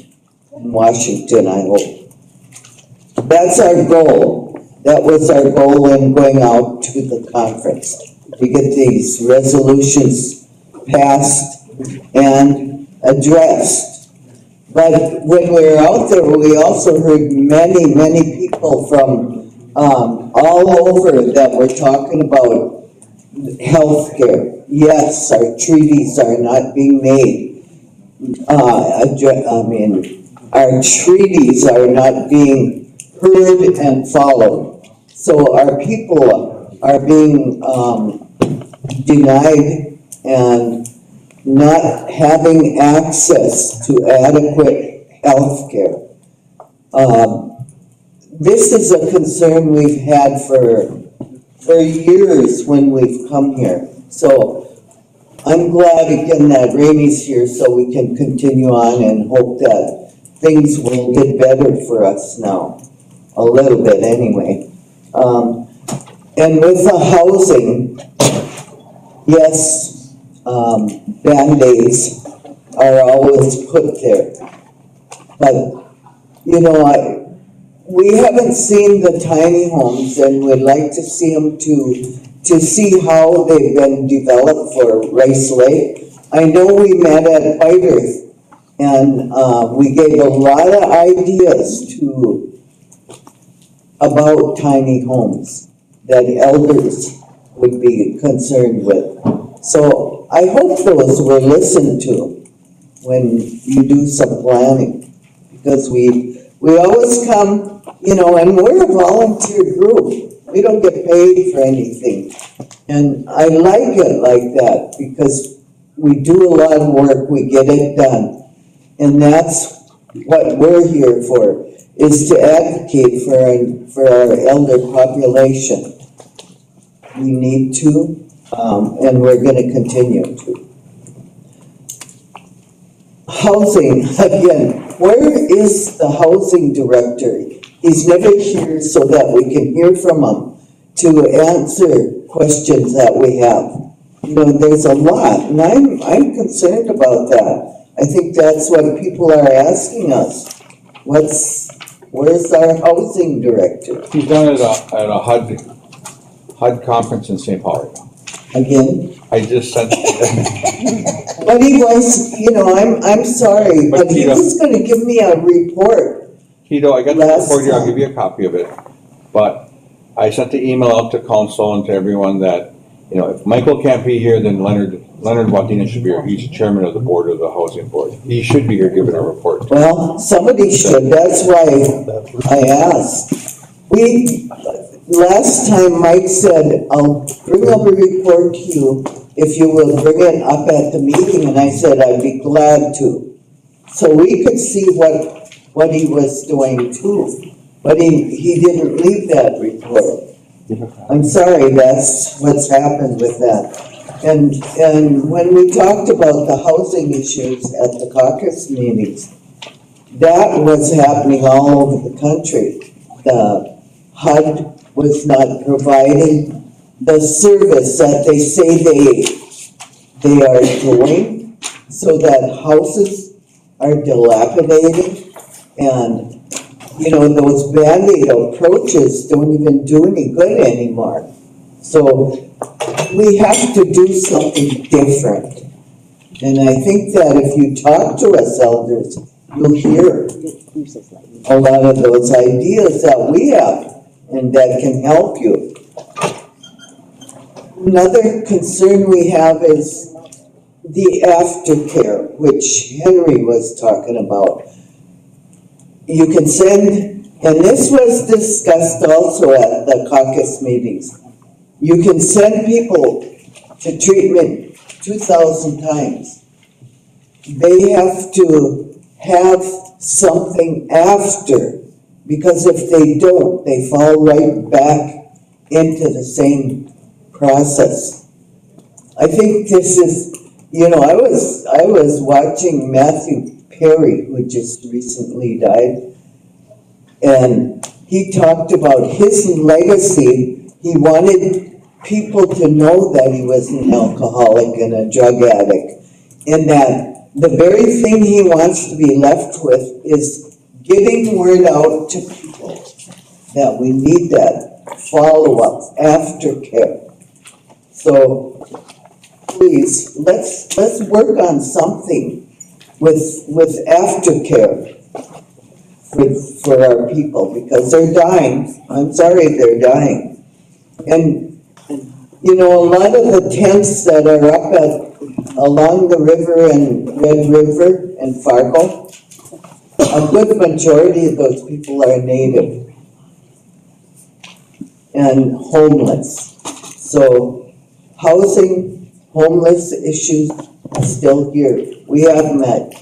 in Washington, I hope. That's our goal. That was our goal in going out to the conference, to get these resolutions passed and addressed. But when we were out there, we also heard many people from all over that we're talking about healthcare. Yes, our treaties are not being made. Our treaties are not being heard and followed. So our people are being denied and not having access to adequate health care. This is a concern we've had for years when we've come here. So I'm glad again that Ramey's here so we can continue on and hope that things will get better for us now. A little bit anyway. And with the housing, yes, Band-Aids are always put there. But, you know, we haven't seen the tiny homes and we'd like to see them to see how they've been developed for Rice Lake. I know we met at White Earth and we gave a lot of ideas about tiny homes that elders would be concerned with. So I hope those were listened to when you do some planning, because we always come, you know, and we're a volunteer group. We don't get paid for anything. And I like it like that because we do a lot of work, we get it done. And that's what we're here for, is to advocate for our elder population. We need to, and we're going to continue to. Housing, again, where is the housing director? He's never here so that we can hear from him to answer questions that we have. You know, there's a lot, and I'm concerned about that. I think that's what people are asking us. Where's our housing director? He's done it at a HUD conference in St. Paul. Again? I just sent. But he was, you know, I'm sorry, but he Tito, was gonna give me a report. Tito, I got the report here, I'll give you a copy of it. But I sent the email out to council and to everyone that, you know, if Michael can't be here, then Leonard Wadena should be here. He's the chairman of the board of the housing board. He should be here giving a report. Well, somebody should, that's why I asked. Last time Mike said, I'll bring up a report to you if you will bring it up at the meeting, and I said I'd be glad to. So we could see what he was doing too, but he didn't leave that report. I'm sorry, that's what's happened with that. And when we talked about the housing issues at the caucus meetings, that was happening all over the country. The HUD was not providing the service that they say they are doing, so that houses are dilapidated, and you know, those Band-Aid approaches don't even do any good anymore. So we have to do something different. And I think that if you talk to us elders, you'll hear a lot of those ideas that we have and that can help you. Another concern we have is the aftercare, which Henry was talking about. You can send, and this was discussed also at the caucus meetings, you can send people to treatment 2,000 times. They have to have something after, because if they don't, they fall right back into the same process. I think this is, you know, I was watching Matthew Perry, who just recently died, and he talked about his legacy. He wanted people to know that he was an alcoholic and a drug addict, and that the very thing he wants to be left with is getting word out to people that we need that follow-up, aftercare. So please, let's work on something with aftercare for our people, because they're dying. I'm sorry, they're dying. And, you know, a lot of the tents that are up along the river and Red River and Fargo, a good majority of those people are native and homeless. So housing, homeless issues are still here. We have met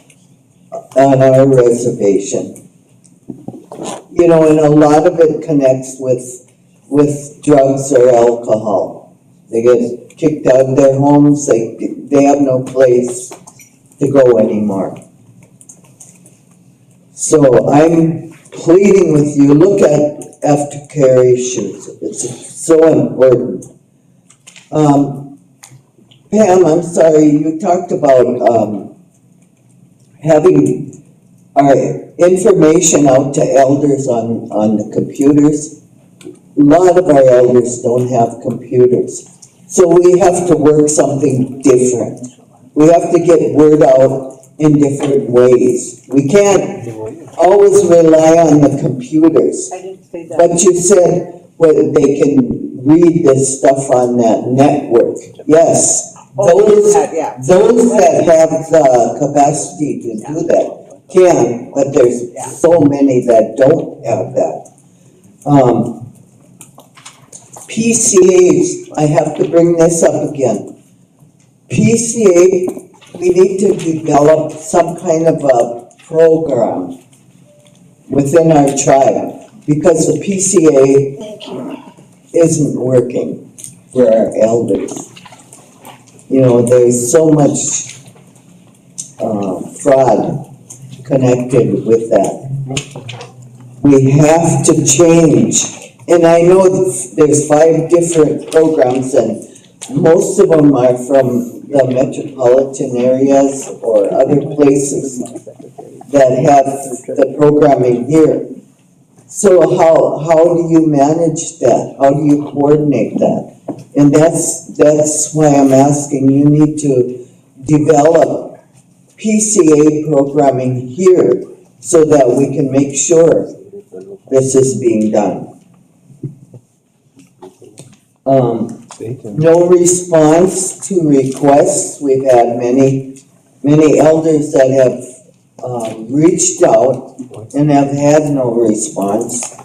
on our reservation. You know, and a lot of it connects with drugs or alcohol. They get kicked out of their homes, they have no place to go anymore. So I'm pleading with you, look at aftercare issues. It's so important. Pam, I'm sorry, you talked about having our information out to elders on the computers. A lot of our elders don't have computers. So we have to work something different. We have to get word out in different ways. We can't always rely on the computers. I didn't say that. But you said whether they can read this stuff on that network. Yes, those that have the capacity to do that can, but there's so many that don't have that. PCAs, I have to bring this up again. PCA, we need to develop some kind of a program within our tribe, because the PCA isn't working for our elders. You know, there's so much fraud connected with that. We have to change. And I know there's 5 different programs, and most of them are from the metropolitan areas or other places that have the programming here. So how do you manage that? How do you coordinate that? And that's why I'm asking, you need to develop PCA programming here so that we can make sure this is being done. No response to requests. We've had many elders that have reached out and have had no response.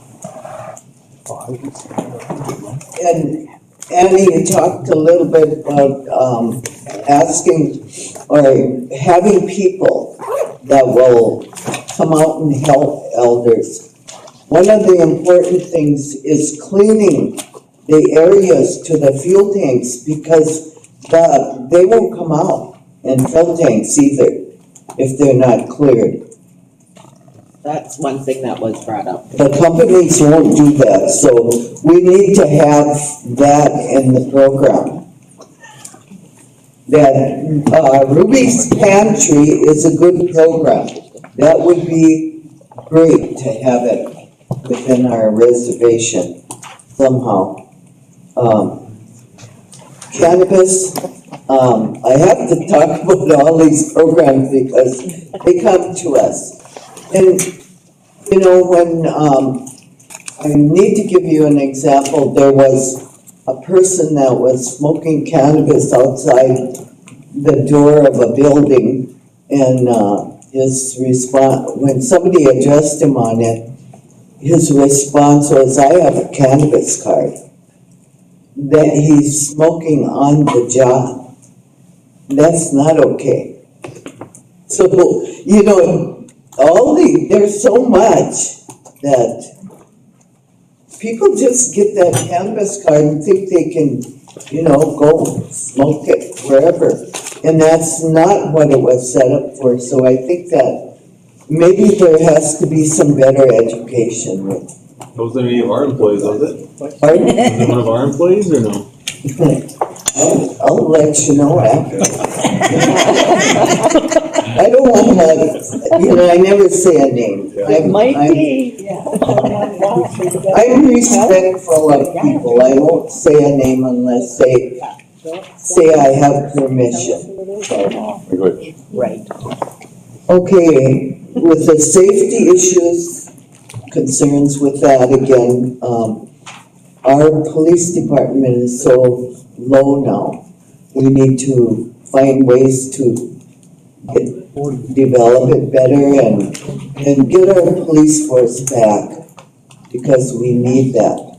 And Annie, you talked a little bit about asking or having people that will come out and help elders. One of the important things is cleaning the areas to the fuel tanks, because they won't come out and fill tanks either if they're not cleared. That's one thing that was brought up. The companies won't do that, so we need to have that in the program. That Ruby's Pantry is a good program. That would be great to have it within our reservation somehow. Cannabis, I have to talk about all these programs because they come to us. And, you know, when, I need to give you an example. There was a person that was smoking cannabis outside the door of a building, and his response, when somebody addressed him on it, his response was, "I have a cannabis card." That he's smoking on the job. That's not okay. So, you know, there's so much that people just get that cannabis card and think they can, you know, go smoke it wherever. And that's not what it was set up for. So I think that maybe there has to be some better education with. Wasn't any of our employees, was it? Pardon? Was it one of our employees or no? I'll let you know after. I don't want to, you know, I never say a name. I'm respectful of people. I won't say a name unless they say I have permission. Right. Okay, with the safety issues concerns with that again. Our police department is so low now. We need to find ways to develop it better and get our police force back because we need that.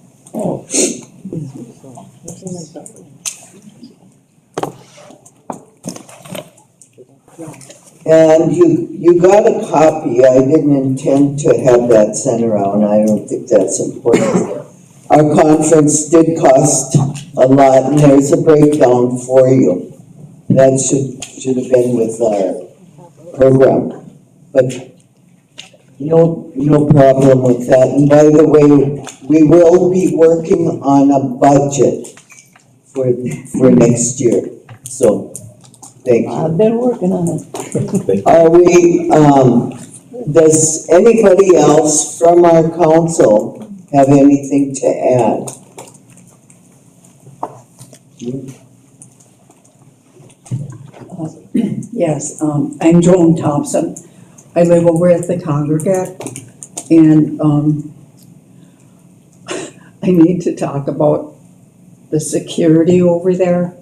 And you got a copy. I didn't intend to have that sent around. I don't think that's important. Our conference did cost a lot, and there's a breakdown for you. That should have been with our program. But no problem with that. And by the way, we will be working on a budget for next year. So, thank you. I've been working on it. Are we, does anybody else from our council have anything to add? Yes, I'm Joan Thompson. I live over at the Congregate, and I need to talk about the security over there.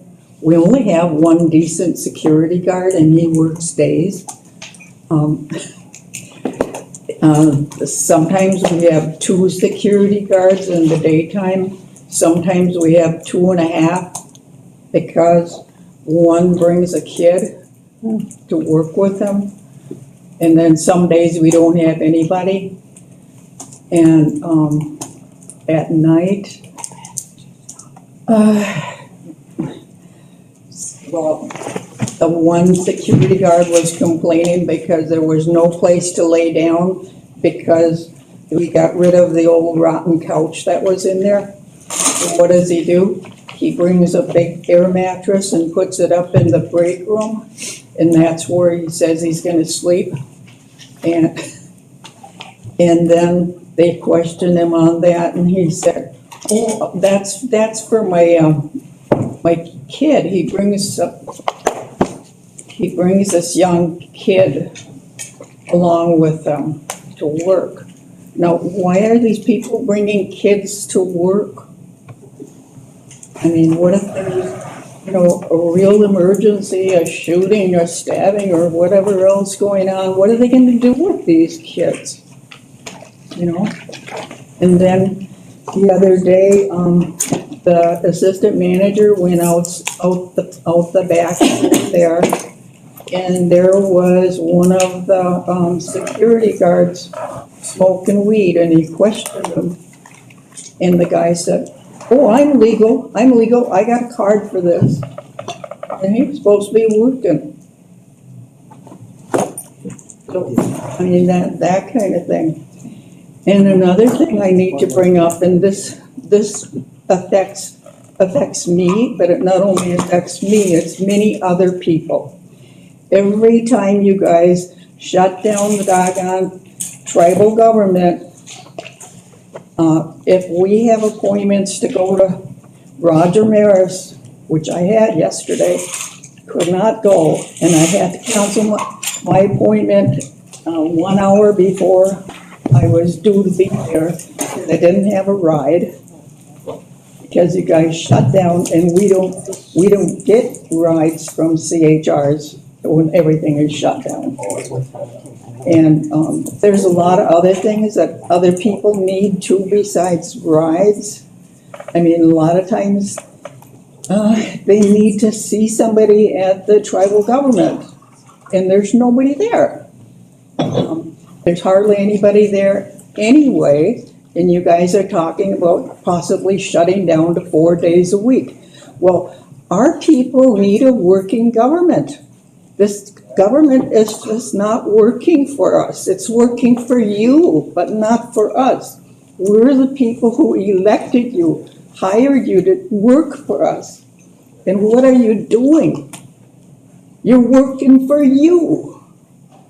We only have one decent security guard, and he works days. Sometimes we have 2 security guards in the daytime. Sometimes we have 2.5 because one brings a kid to work with them. And then some days we don't have anybody. And at night, well, the one security guard was complaining because there was no place to lay down because we got rid of the old rotten couch that was in there. And what does he do? He brings a big air mattress and puts it up in the break room, and that's where he says he's gonna sleep. And then they questioned him on that, and he said, "Oh, that's for my my kid. He brings this young kid along with them to work." Now, why are these people bringing kids to work? I mean, what if there's, a real emergency, a shooting, a stabbing, or whatever else going on? What are they going to do with these kids? And then the other day, the assistant manager went out the back there, and there was one of the security guards smoking weed, and he questioned him. And the guy said, "Oh, I'm legal, I got a card for this." And he was supposed to be working. So, I mean, that kind of thing. And another thing I need to bring up, and this affects me, but it not only affects me, it's many other people. Every time you guys shut down the doggone tribal government, if we have appointments to go to Roger Maris, which I had yesterday, could not go, and I had to cancel my appointment 1 hour before I was due to be there, because I didn't have a ride, because you guys shut down, and we don't get rides from CHRs when everything is shut down. And there's a lot of other things that other people need too besides rides. I mean, a lot of times they need to see somebody at the tribal government, and there's nobody there. There's hardly anybody there anyway, and you guys are talking about possibly shutting down to 4 days a week. Well, our people need a working government. This government is just not working for us. It's working for you, but not for us. We're the people who elected you, hired you to work for us. And what are you doing? You're working for you.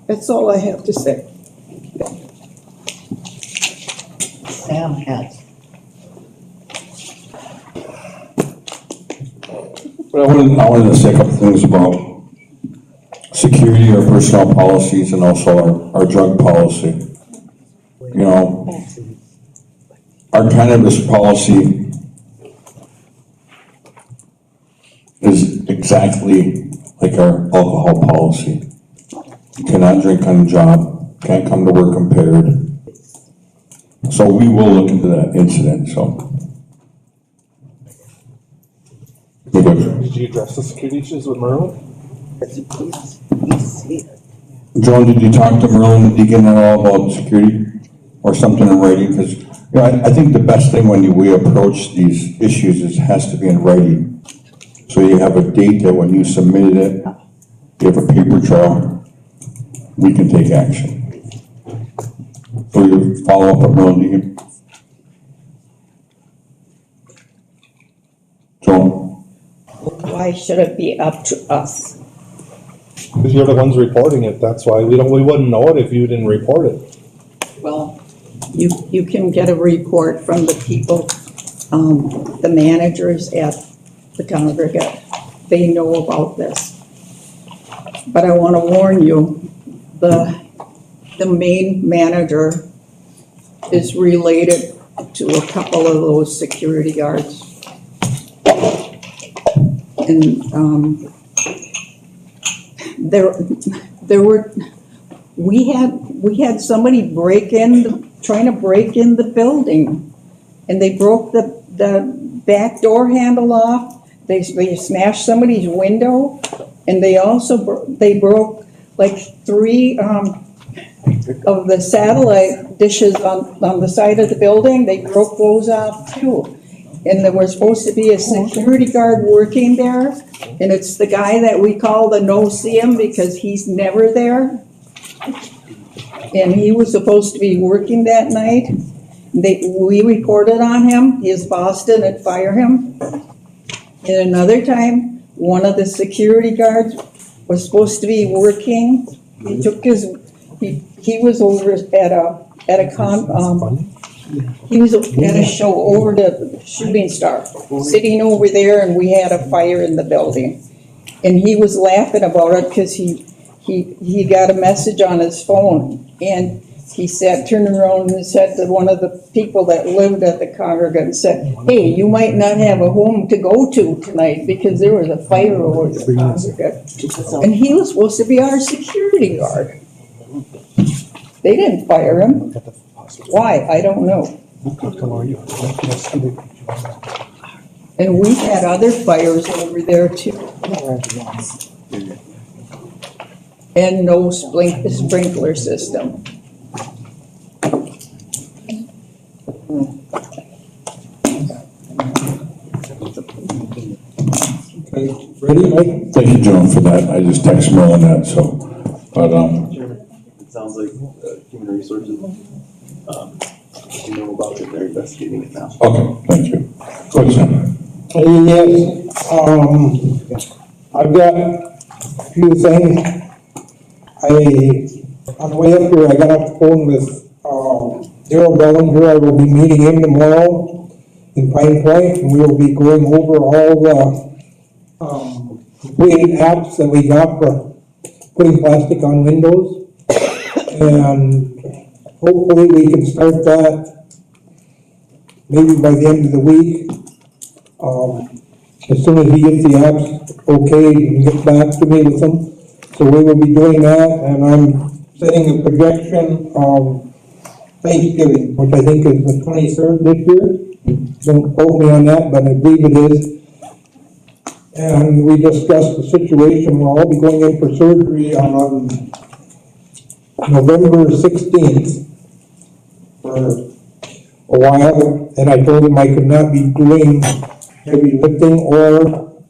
That's all I have to say. Sam has. But I wanted to say a couple things about security, our personnel policies, and also our drug policy. our cannabis policy is exactly like our alcohol policy. You cannot drink on the job, can't come to work impaired. So we will look into that incident, so. Did you address the security issues with Merlin? Joan, did you talk to Merlin Deacon at all about security or something in writing? Because, you know, I think the best thing when we approach these issues is it has to be in writing. So you have a date that when you submitted it, you have a paper trail, we can take action. So you follow up with Merlin Deacon? Joan? Why should it be up to us? Because you're the ones reporting it, that's why. We wouldn't know it if you didn't report it. Well, you can get a report from the people, the managers at the congregate. They know about this. But I want to warn you, the main manager is related to a couple of those security guards. And we had somebody trying to break in the building, and they broke the back door handle off. They smashed somebody's window, and they also broke like 3 of the satellite dishes on the side of the building. They broke those off too. And there was supposed to be a security guard working there, and it's the guy that we call the no-see-him because he's never there. And he was supposed to be working that night. We reported on him. His boss didn't fire him. And another time, one of the security guards was supposed to be working. He took he was over he was at a show over the Shooting Star, sitting over there, and we had a fire in the building. And he was laughing about it because he got a message on his phone, and he turned around and said to one of the people that lived at the congregate and said, "Hey, you might not have a home to go to tonight because there was a fire over the congregate." And he was supposed to be our security guard. They didn't fire him. Why? I don't know. And we had other fires over there too. And no sprinkler system. Okay, ready, Mike? Thank you, Joan, for that. I just texted Merlin that, so, but, Chairman, it sounds like Human Resources, you know about it, they're investigating it now. okay, thank you. Go ahead, Sam. Yes, I've got a few things. On the way up here, I got off the phone with, Daryl Bellinger. I will be meeting him tomorrow in Pine Point, and we will be going over all the, complete apps that we got for putting plastic on windows. And hopefully we can start that maybe by the end of the week. As soon as he gets the apps okay, he can get back to me with them. So we will be doing that, and I'm setting a projection of Thanksgiving, which I think is the 23rd this year. Don't quote me on that, but I believe it is. And we discussed the situation. We'll all be going in for surgery on November 16th for a while, and I told him I could not be doing heavy lifting or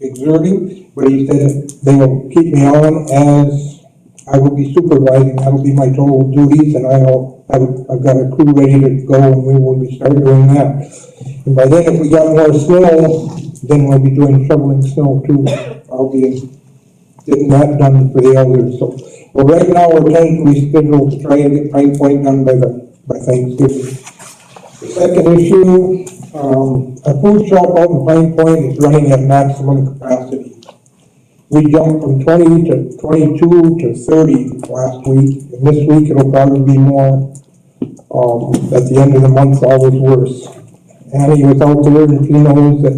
exerting, but he said they will keep me on as I will be supervising. That will be my total duties, and I've got a crew ready to go, and we will be starting doing that. And by then, if we got more snow, then we'll be doing shoveling snow too. I'll be getting that done for the elders. So, well, right now we're tentatively scheduled to try and get Pine Point done by Thanksgiving. The second issue, a food shop out in Pine Point is running at maximum capacity. We jumped from 20 to 22 to 30 last week, and this week it'll probably be more. At the end of the month, always worse. Annie was out there and she knows that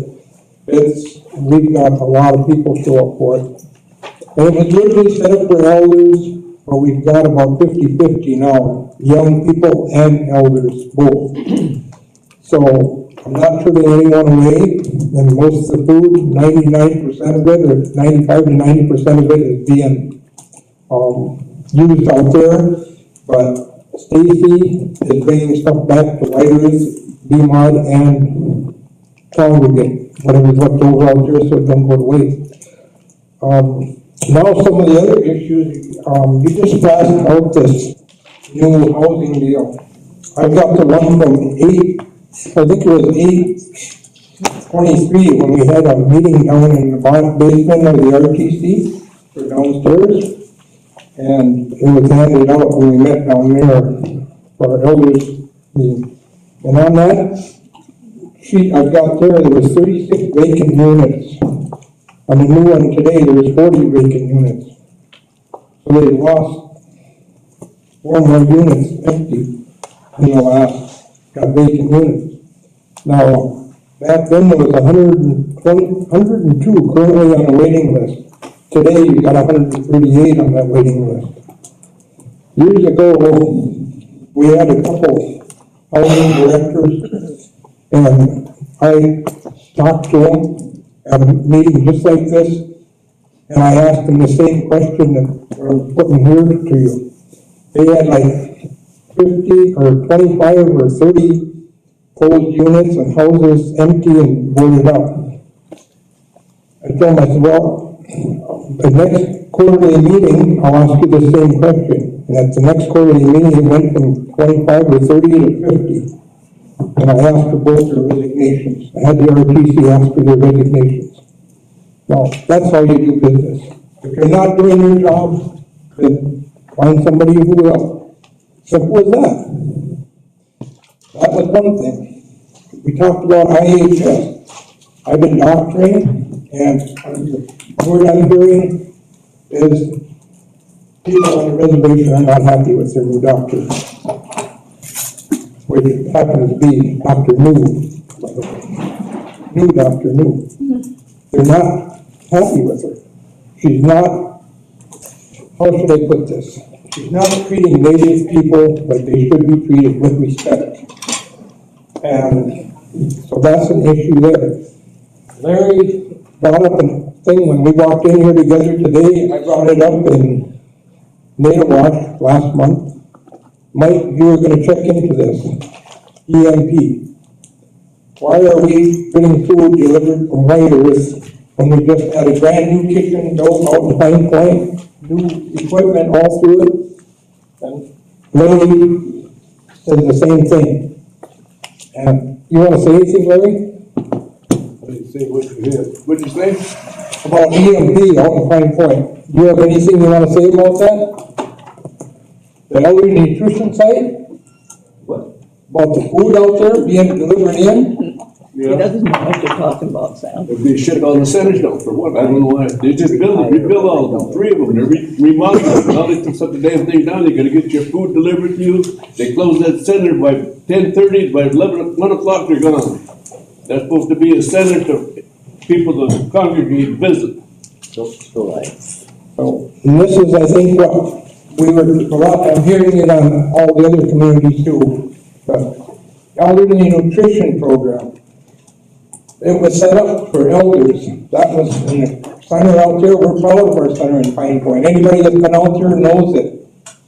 we've got a lot of people show up for it. And it was originally set up for elders, but we've got about 50-50 now, young people and elders, both. So I'm not turning anyone away, and most of the food, 99% of it, or 95 to 90% of it is being used out there. But Stacy is bringing stuff back to Whiters, BMOD, and congregate, whatever's left over out there so it don't go to waste. Now some of the other issues, you just passed out this new housing deal. I've got the one from I think it was 8/23 when we had a meeting down in the basement of the RTC for downstairs. And it was handed out when we met down there for our elders meeting. And on that sheet I've got there was 36 vacant units. On the new one today, there was 40 vacant units. So they lost 4 more units empty in the last, got vacant units. Now, back then there was 102 currently on the waiting list. Today, you got 138 on that waiting list. Years ago, we had a couple housing directors, and I talked to them at a meeting just like this, and I asked them the same question that we're putting here to you. They had like 50 or 25 or 30 closed units and houses empty and boarded up. I told them, I said, well, the next quarterly meeting, I'll ask you the same question. And at the next quarterly meeting, it went from 25 or 30 to 50. And I asked for both their resignations. I had the RTC ask for their resignations. Well, that's how you do business. If you're not doing your job, then find somebody who will. Simple as that. That was one thing. We talked about IHS. I've been doctoring, and the word I'm hearing is people on the reservation are not happy with their new doctor, which happens to be Dr. New, by the way. New Dr. New. They're not happy with her. She's not, how should I put this? She's not treating native people like they should be treated with respect. And so that's an issue there. Larry brought up a thing when we walked in here together today. I brought it up in Natawash last month. Mike, you were going to check into this. EMP. Why are we getting food delivered from Whiters when we just had a brand new kitchen built out in Pine Point, new equipment all through it? And Larry said the same thing. And you want to say anything, Larry? What'd you say? About EMP out in Pine Point. Do you have anything you want to say about that? The elderly nutrition site? What? About the food out there being delivered in? He doesn't know what you're talking about, Sam. They shut all the centers down for what? I don't know why. They just rebuild all of them, 3 of them. They're remodeling. Now they took the damn thing down. They're gonna get your food delivered to you. They close that center by 10:30. By 1 o'clock, they're gone. That's supposed to be a center to people to congregate, visit. So, and this is, I think, what I'm hearing it on all the other communities too. The elderly nutrition program. It was set up for elders. That was in the center out there. We're proud of our center in Pine Point. Anybody that's been out there knows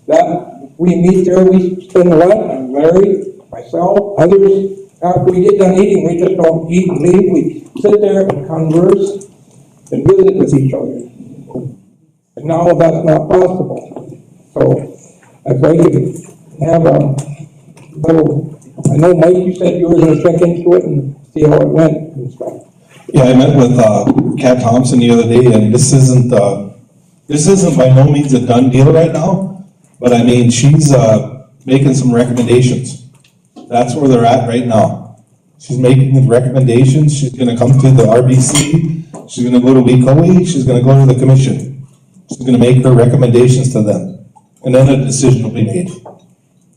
that we meet there, we spend a lot, and Larry, myself, others, after we get done eating, we just don't eat and leave. We sit there and converse and visit with each other. And now that's not possible. So if I could have a little, I know Mike, you said you were gonna check into it and see how it went and stuff. Yeah, I met with Kat Thompson the other day, and this isn't by no means a done deal right now, but I mean, she's making some recommendations. That's where they're at right now. She's making the recommendations. She's gonna come to the RBC, she's gonna go to WECOE, she's gonna go to the commission. She's gonna make her recommendations to them, and then a decision will be made.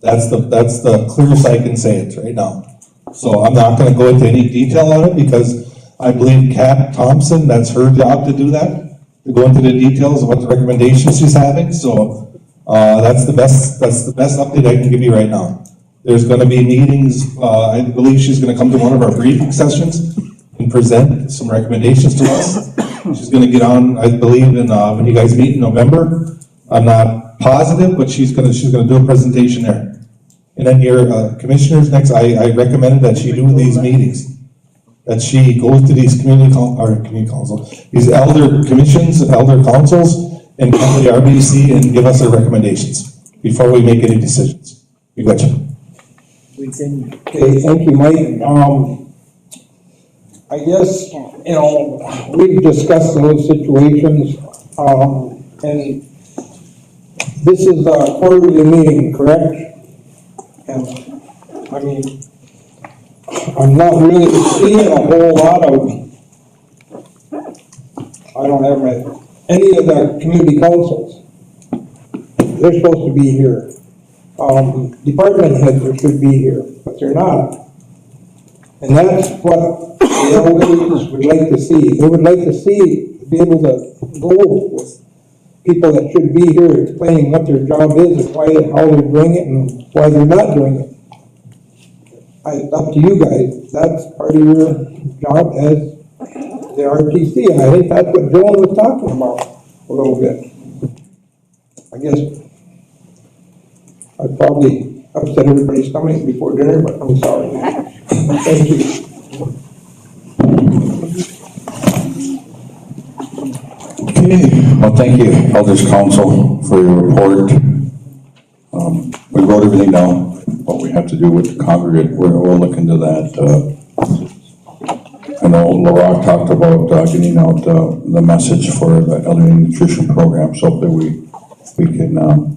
That's the clearest I can say it right now. So I'm not gonna go into any detail on it because I believe Kat Thompson, that's her job to do that, to go into the details of what the recommendations she's having, so, that's the best update I can give you right now. There's gonna be meetings, I believe she's gonna come to one of our briefing sessions and present some recommendations to us. She's gonna get on, I believe, when you guys meet in November. I'm not positive, but she's gonna do a presentation there. And then your, commissioners next, I recommended that she do these meetings. That she goes to these community council, these elder commissions, elder councils, and come to the RBC and give us their recommendations before we make any decisions. You betcha. Okay, thank you, Mike. I guess, you know, we've discussed those situations, and this is a quarterly meeting, correct? And, I mean, I'm not really seeing a whole lot of, I don't have any of the community councils. They're supposed to be here. Department heads should be here, but they're not. And that's what the elders would like to see. They would like to see, be able to go with people that should be here explaining what their job is and why, how they're doing it and why they're not doing it. It's up to you guys. That's part of your job as the RTC. And I think that's what Joan was talking about a little bit. I guess I probably upset everybody's stomach before dinner, but I'm sorry. Thank you. Okay, well, thank you, Elders Council, for your report. We wrote everything down, what we have to do with the congregate. We'll look into that. I know LaRock talked about getting out the message for the elderly nutrition program, so that we can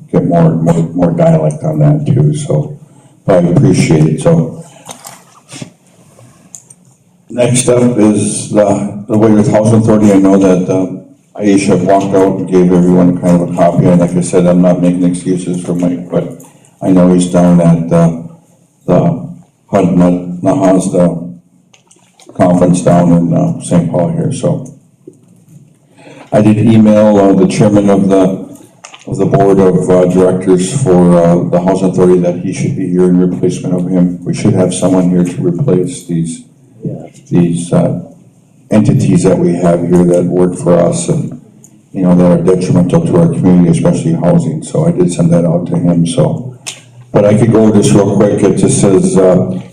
get more dialect on that too. So I appreciate it. So next up is the Wayward Housing Authority. I know that Aisha walked out and gave everyone kind of a copy, and like I said, I'm not making excuses for Mike, but I know he's down at the conference down in St. Paul here. So I did email the chairman of the board of directors for the Housing Authority that he should be here in replacement of him. We should have someone here to replace these entities that we have here that work for us and, you know, that are detrimental to our community, especially housing. So I did send that out to him. So, but I could go over this real quick. It just says,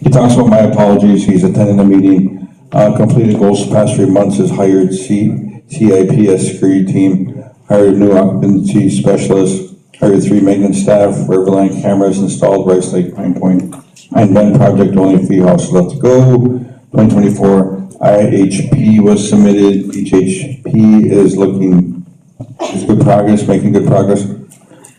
he talks about my apologies. He's attending the meeting. Completed goals the past 3 months is hired CIPS security team, hired new occupancy specialist, hired 3 maintenance staff, Riverline cameras installed, Rice Lake, Pine Point, Pine Bend project, only fee house left to go. 2024 IHP was submitted. PHP is good progress, making good progress.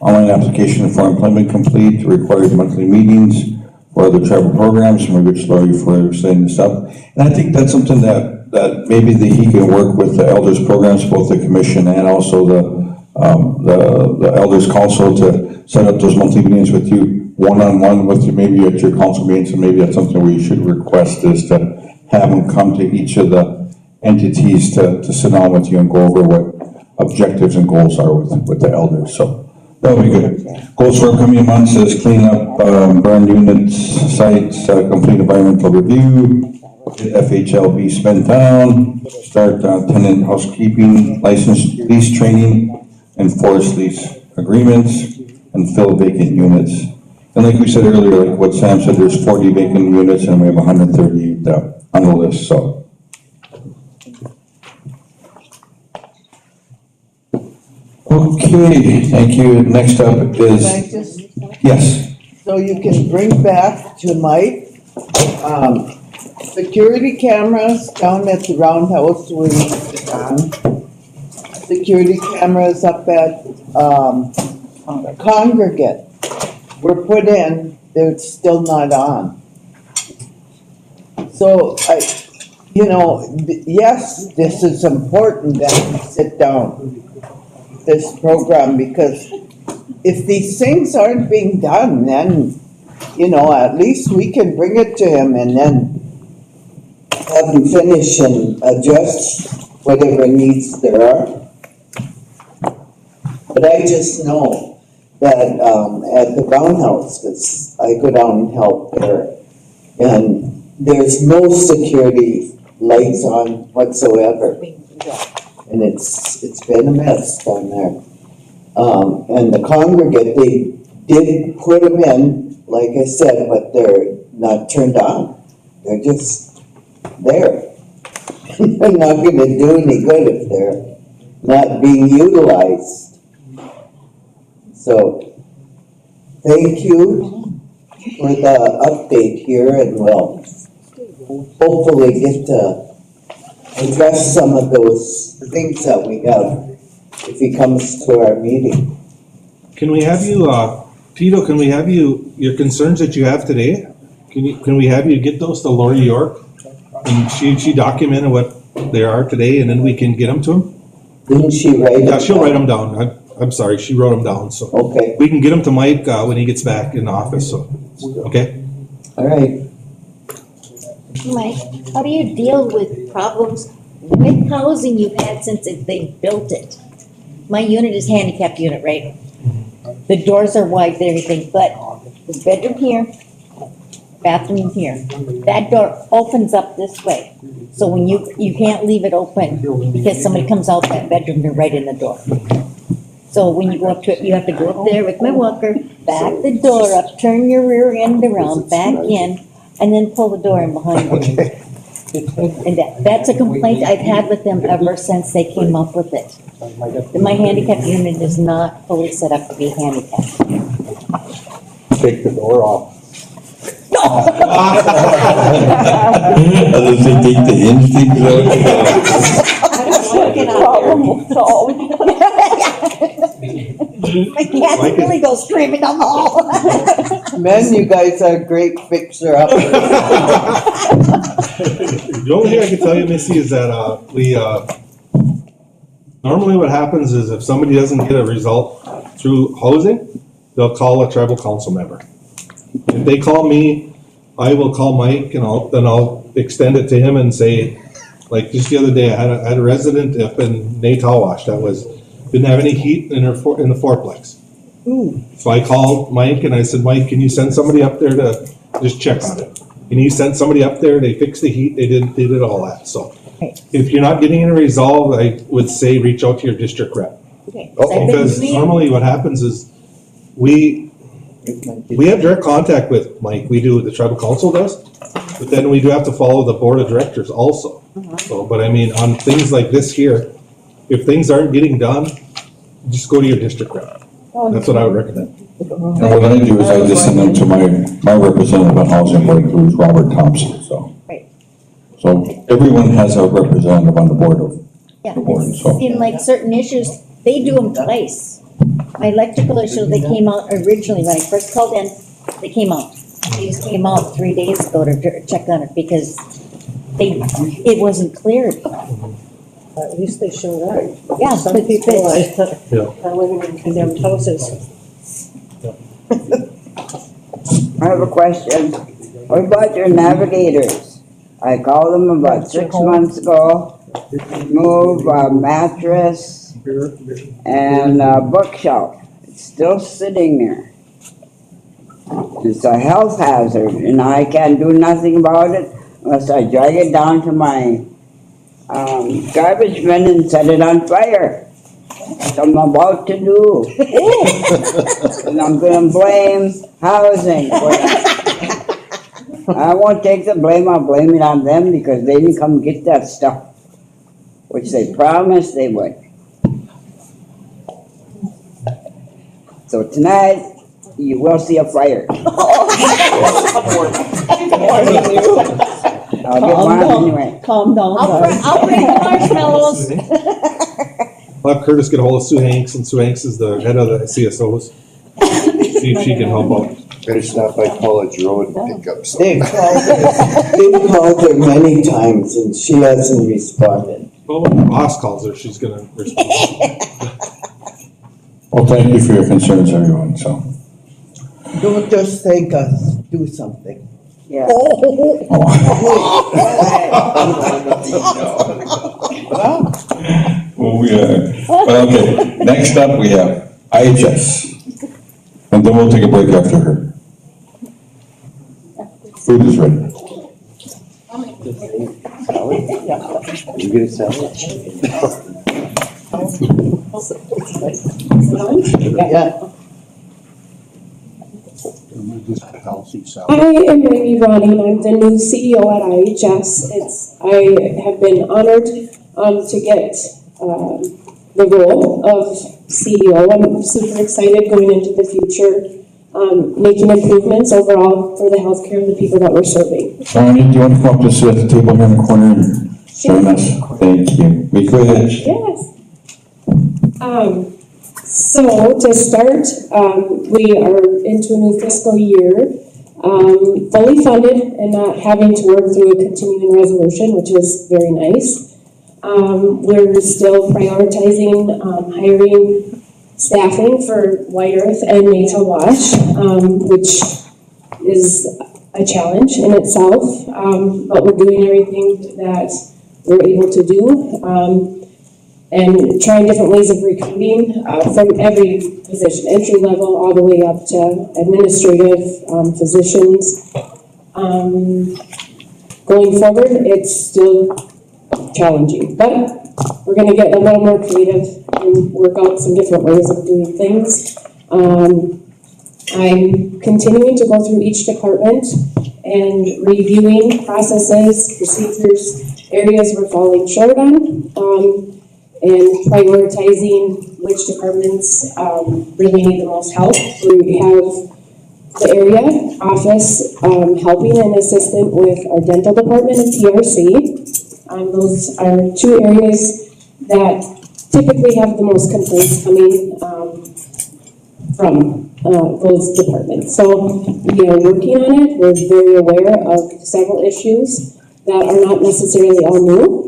Online application for employment complete, required monthly meetings for other tribal programs. I'm a good story for setting this up. And I think that's something that maybe he can work with the elders programs, both the commission and also the elders council, to set up those monthly meetings with you, one-on-one with you, maybe at your council meetings. And maybe that's something we should request, is to have them come to each of the entities to sit down with you and go over what objectives and goals are with the elders. So that'll be good. Goals for upcoming months is clean up burn units, sites, complete environmental review, FHLB spend down, start tenant housekeeping, license lease training, enforce lease agreements, and fill vacant units. And like we said earlier, like what Sam said, there's 40 vacant units and we have 138 on the list. So okay, thank you. Next up is, Can I just, yes. so you can bring back to Mike, security cameras down at the roundhouse where he's on. Security cameras up at, Congregate were put in, they're still not on. So yes, this is important that we sit down this program, because if these things aren't being done, then, at least we can bring it to him and then have him finish and adjust whatever needs there are. But I just know that, at the roundhouse, because I go down and help there, and there's no security lights on whatsoever. And it's been a mess down there. And the congregate, they did put them in, like I said, but they're not turned on. They're just there. They're not gonna do any good if they're not being utilized. So, thank you for the update here, and we'll hopefully get to address some of those things that we have if he comes to our meeting. Can we have you, Tito, can we have you, your concerns that you have today, can we have you get those to Lori York? And she documented what they are today, and then we can get them to him? Didn't she write them? Yeah, she'll write them down. I'm sorry, she wrote them down, so. Okay. We can get them to Mike, when he gets back in the office, so, okay? All right. Mike, how do you deal with problems with housing you've had since they built it? My unit is handicapped unit, right? The doors are wide and everything, but there's bedroom here, bathroom here. That door opens up this way. So when you can't leave it open because somebody comes out that bedroom, they're right in the door. So when you go up to it, you have to go up there with my walker, back the door up, turn your rear end around, back in, and then pull the door in behind you. And that's a complaint I've had with them ever since they came up with it. My handicap unit is not fully set up to be handicapped. Take the door off. Others they take the hinge things My cat really goes screaming down the hall. Men, you guys are great fixer-uppers. The only thing I can tell you, Missy, is that, normally what happens is if somebody doesn't get a result through housing, they'll call a tribal council member. If they call me, I will call Mike and I'll extend it to him and say, like just the other day, I had a resident up in Natawash that didn't have any heat in the fourplex. So I called Mike and I said, Mike, can you send somebody up there to just check on it? And he sent somebody up there, they fixed the heat, they did all that. So if you're not getting any resolve, I would say reach out to your district rep. Okay. Because normally what happens is we have direct contact with Mike, we do, the tribal council does, but then we do have to follow the board of directors also. So, but I mean, on things like this here, if things aren't getting done, just go to your district rep. That's what I would recommend. And what I do is I just send them to my representative on housing board, who's Robert Thompson, so. So everyone has a representative on the board of the board, so. In like certain issues, they do them twice. My electrical issue, they came out originally, when I first called in, they came out. They just came out 3 days ago to check on it because it wasn't cleared. At least they showed up. Yeah, Some but people it's- are living in condemned houses. I have a question. What about your navigators? I called them about 6 months ago, move a mattress and a bookshelf. It's still sitting there. It's a health hazard and I can't do nothing about it unless I drag it down to my garbage bin and set it on fire. Which I'm about to do. And I'm gonna blame housing for that. I won't take the blame, I'll blame it on them because they didn't come get that stuff, which they promised they would. So tonight, you will see a fire. I'll get one anyway. Calm down, guys. I'll bring the marshmallows. I'll have Curtis get a hold of Sue Hanks, and Sue Hanks is the head of the CSOs. See if she can help out. Better stop by College Road and pick up some. They've called her many times and she hasn't responded. Well, when the boss calls her, she's gonna respond. Well, thank you for your concerns, everyone, so. Don't just thank us, do something. Yeah. Okay, next up we have IHS. And then we'll take a break after her. Food is ready. You get a salad? Yeah. I am Amy Ronning. I'm the new CEO at IHS. I have been honored to get the role of CEO. I'm super excited going into the future, making improvements overall for the healthcare of the people that we're serving. Ronnie, do you want to come up to sit at the table here in the corner and join us? Thank you. We could. Yes. So to start, we are into a new fiscal year, fully funded and not having to work through a continuing resolution, which is very nice. We're still prioritizing hiring staffing for White Earth and Mesa Wash, which is a challenge in itself, but we're doing everything that we're able to do. And trying different ways of recruiting from every position, entry level all the way up to administrative positions. Going forward, it's still challenging, but we're going to get a little more creative and work out some different ways of doing things. I'm continuing to go through each department and reviewing processes, procedures, areas we're falling short on. And prioritizing which departments really need the most help. We have the area office helping an assistant with our dental department and PRC. Those are two areas that typically have the most complaints coming from those departments. So we are working on it. We're very aware of several issues that are not necessarily all new.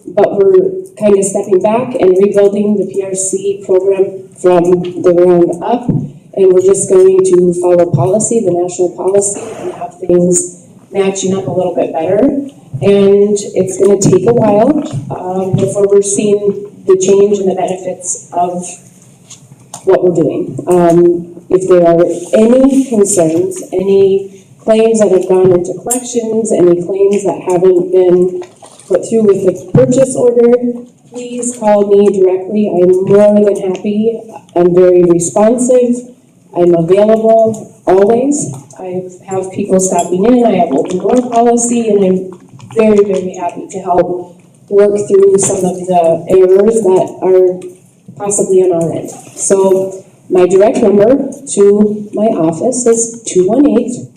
But we're kind of stepping back and rebuilding the PRC program from the ground up. And we're just going to follow policy, the national policy, and have things matching up a little bit better. And it's going to take a while before we're seeing the change and the benefits of what we're doing. If there are any concerns, any claims that have gone into collections, any claims that haven't been put through with the purchase order, please call me directly. I'm more than happy. I'm very responsive. I'm available always. I have people stopping in. I have open door policy, and I'm very, very happy to help work through some of the errors that are possibly on our end. So my direct number to my office is 218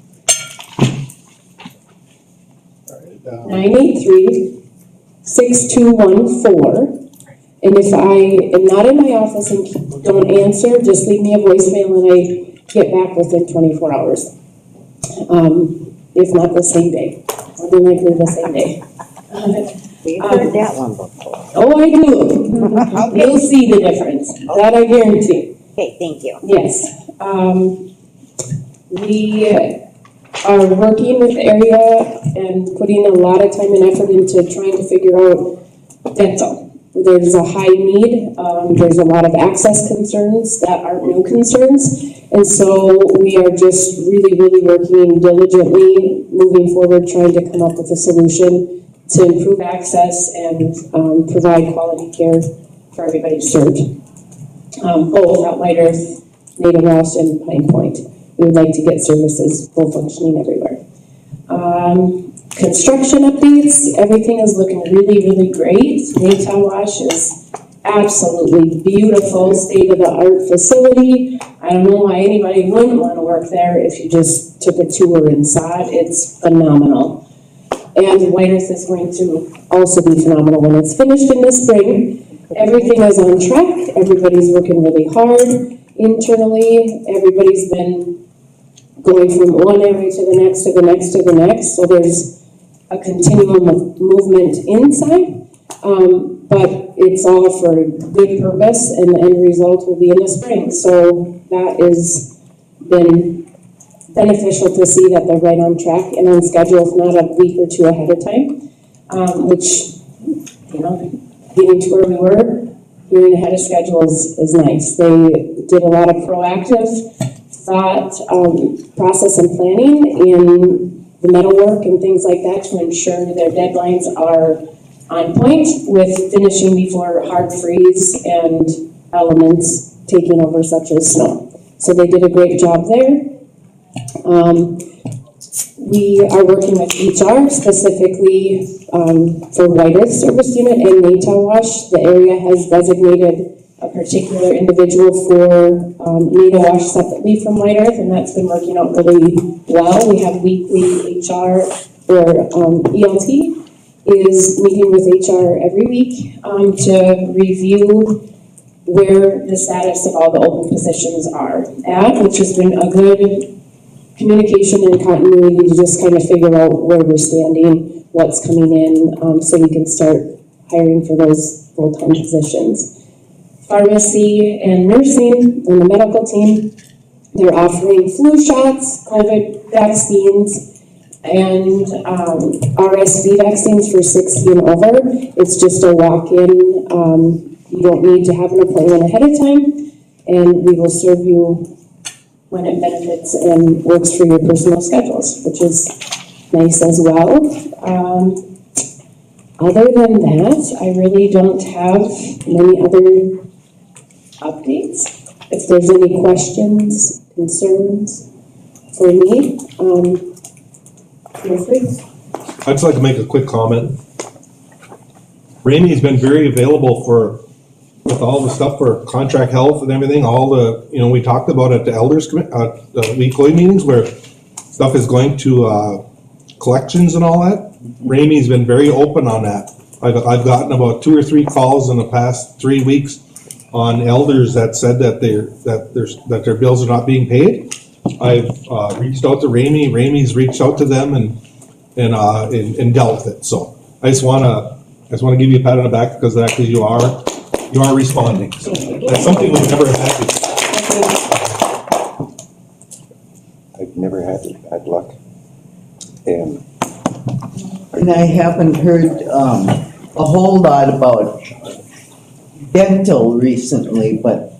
983-6214. And if I am not in my office and don't answer, just leave me a voicemail and I get back within 24 hours. If not the same day, more than likely the same day. We've heard that one before. Oh, I do. You'll see the difference. That I guarantee. Okay, thank you. Yes. We are working with the area and putting a lot of time and effort into trying to figure out dental. There's a high need. There's a lot of access concerns that aren't new concerns. And so we are just really, really working diligently, moving forward, trying to come up with a solution to improve access and provide quality care for everybody served. Both at White Earth, Native Wash, and Pine Point. We would like to get services full functioning everywhere. Construction updates, everything is looking really, really great. Native Wash is absolutely beautiful, state-of-the-art facility. I don't know why anybody wouldn't want to work there if you just took a tour and saw it. It's phenomenal. And White Earth is going to also be phenomenal when it's finished in the spring. Everything is on track. Everybody's working really hard internally. Everybody's been going from one area to the next, to the next, to the next. So there's a continuum of movement inside. But it's all for good purpose, and the end result will be in the spring. So that has been beneficial to see that they're right on track and on schedule, if not a week or two ahead of time, which, you know, getting to where we were, being ahead of schedule is nice. They did a lot of proactive thought, process and planning in the metalwork and things like that to ensure their deadlines are on point with finishing before hard freeze and elements taking over such as snow. So they did a great job there. We are working with HR specifically for White Earth Service Unit and NATA Wash. The area has designated a particular individual for NATA Wash separately from White Earth, and that's been working out really well. We have weekly HR, or ELT is meeting with HR every week to review where the status of all the open positions are at, which has been a good communication and continuity to just kind of figure out where we're standing, what's coming in, so we can start hiring for those full-time positions. Pharmacy and nursing and the medical team, they're offering flu shots, COVID vaccines, and RSV vaccines for 60 and over. It's just a walk-in. You don't need to have an appointment ahead of time, and we will serve you when it benefits and works for your personal schedules, which is nice as well. Other than that, I really don't have many other updates. If there's any questions, concerns for me, feel free. I'd just like to make a quick comment. Ramey's been very available with all the stuff for contract health and everything, all the, we talked about at the elders weekly meetings where stuff is going to collections and all that. Ramey's been very open on that. I've gotten about 2 or 3 calls in the past 3 weeks on elders that said that their bills are not being paid. I've reached out to Ramey. Ramey's reached out to them and dealt with it. So I just want to give you a pat on the back because actually you are responding. So that's something we've never had before. I've never had bad luck. And I haven't heard a whole lot about dental recently, but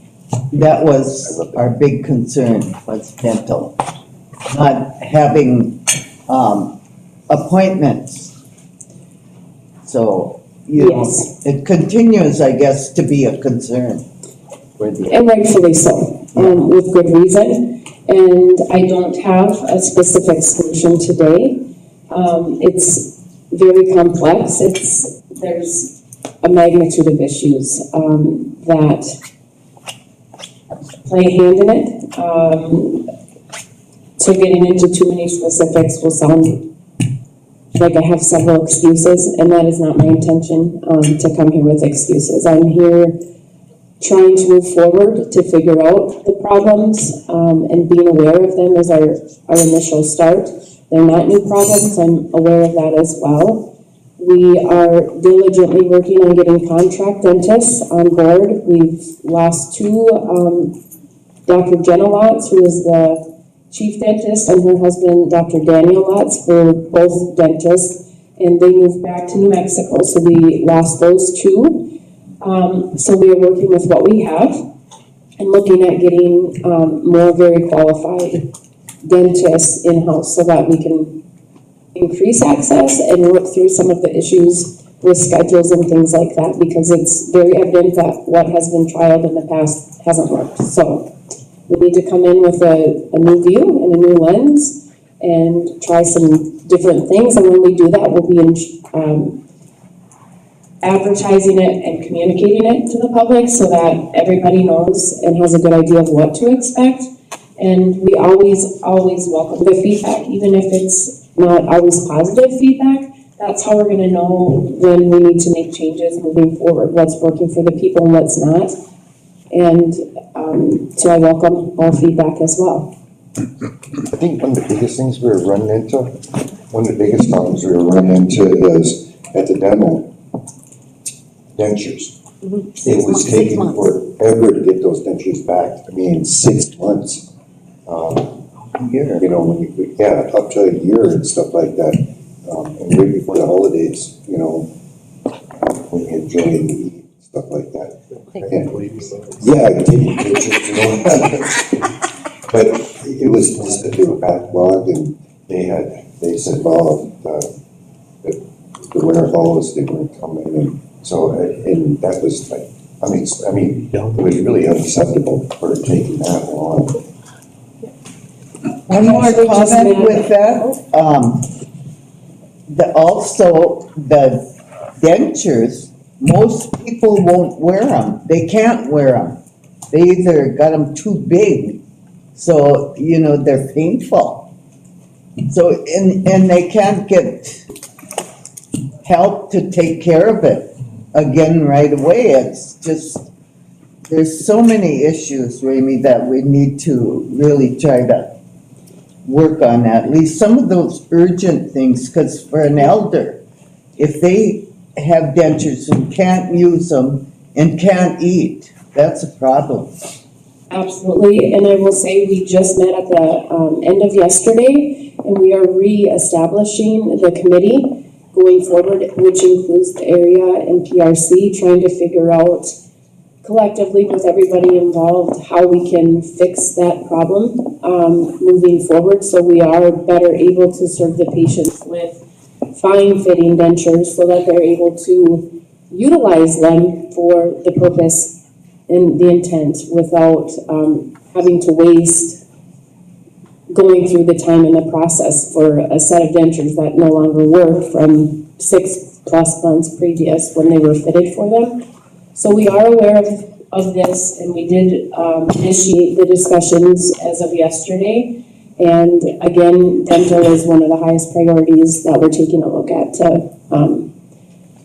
that was our big concern, was dental. Not having appointments. So, Yes. it continues, I guess, to be a concern. And rightfully so, with good reason. And I don't have a specific solution today. It's very complex. There's a magnitude of issues that play a hand in it. So getting into too many specifics will sound like I have several excuses, and that is not my intention to come here with excuses. I'm here trying to move forward to figure out the problems, and being aware of them is our initial start. They're not new problems. I'm aware of that as well. We are diligently working on getting contract dentists on board. We've lost 2, Dr. Jenna Lotz, who is the chief dentist, and her husband, Dr. Daniel Lotz, were both dentists, and they moved back to New Mexico, so we lost those 2. So we are working with what we have and looking at getting more very qualified dentists in-house so that we can increase access and work through some of the issues with schedules and things like that, because it's very evident that what has been trialed in the past hasn't worked. So we need to come in with a new view and a new lens and try some different things. And when we do that, we'll be advertising it and communicating it to the public so that everybody knows and has a good idea of what to expect. And we always welcome the feedback, even if it's not always positive feedback. That's how we're going to know when we need to make changes moving forward, what's working for the people and what's not. And so I welcome all feedback as well. I think one of the biggest things we were running into, one of the biggest problems we were running into is at the demo. dentures. Mhm. It was 6 taking months. forever to get those dentures back. I mean, 6 months. You know, when you, yeah, up to a year and stuff like that. And right before the holidays, you know, when you enjoy and eat, stuff like that. And, yeah, taking pictures, you know. But it was just that they were backlogged and they said, well, the winter holidays, they weren't coming, and so, and that was like, I mean, it was really unacceptable for taking that long. One more comment with that, also, the dentures, most people won't wear them, they can't wear them. They either got them too big, so, you know, they're painful. So, and they can't get help to take care of it again right away. It's just, there's so many issues, Ramey, that we need to really try to work on, at least some of those urgent things, because for an elder, if they have dentures and can't use them and can't eat, that's a problem. Absolutely, and I will say we just met at the end of yesterday, and we are re-establishing the committee going forward, which includes the area and PRC, trying to figure out collectively with everybody involved how we can fix that problem moving forward, so we are better able to serve the patients with fine-fitting dentures so that they're able to utilize them for the purpose and the intent without having to waste going through the time in the process for a set of dentures that no longer work from 6+ months previous when they were fitted for them. So we are aware of this, and we did initiate the discussions as of yesterday. And again, dental is one of the highest priorities that we're taking a look at to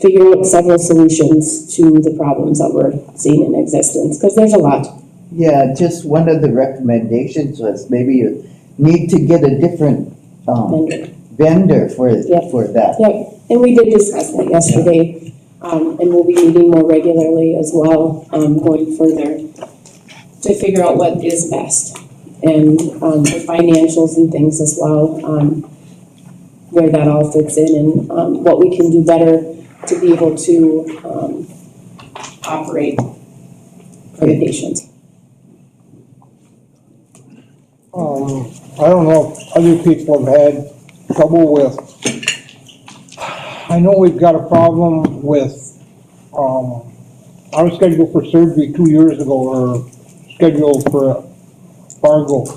figure out several solutions to the problems that we're seeing in existence, because there's a lot. Yeah, just one of the recommendations was maybe you need to get a different vendor for that. Yep, and we did discuss that yesterday, and we'll be meeting more regularly as well, going further to figure out what is best, and the financials and things as well, where that all fits in, and what we can do better to be able to operate for the patients. I don't know if other people have had trouble with, I know we've got a problem with, I was scheduled for surgery 2 years ago, or scheduled for Fargo,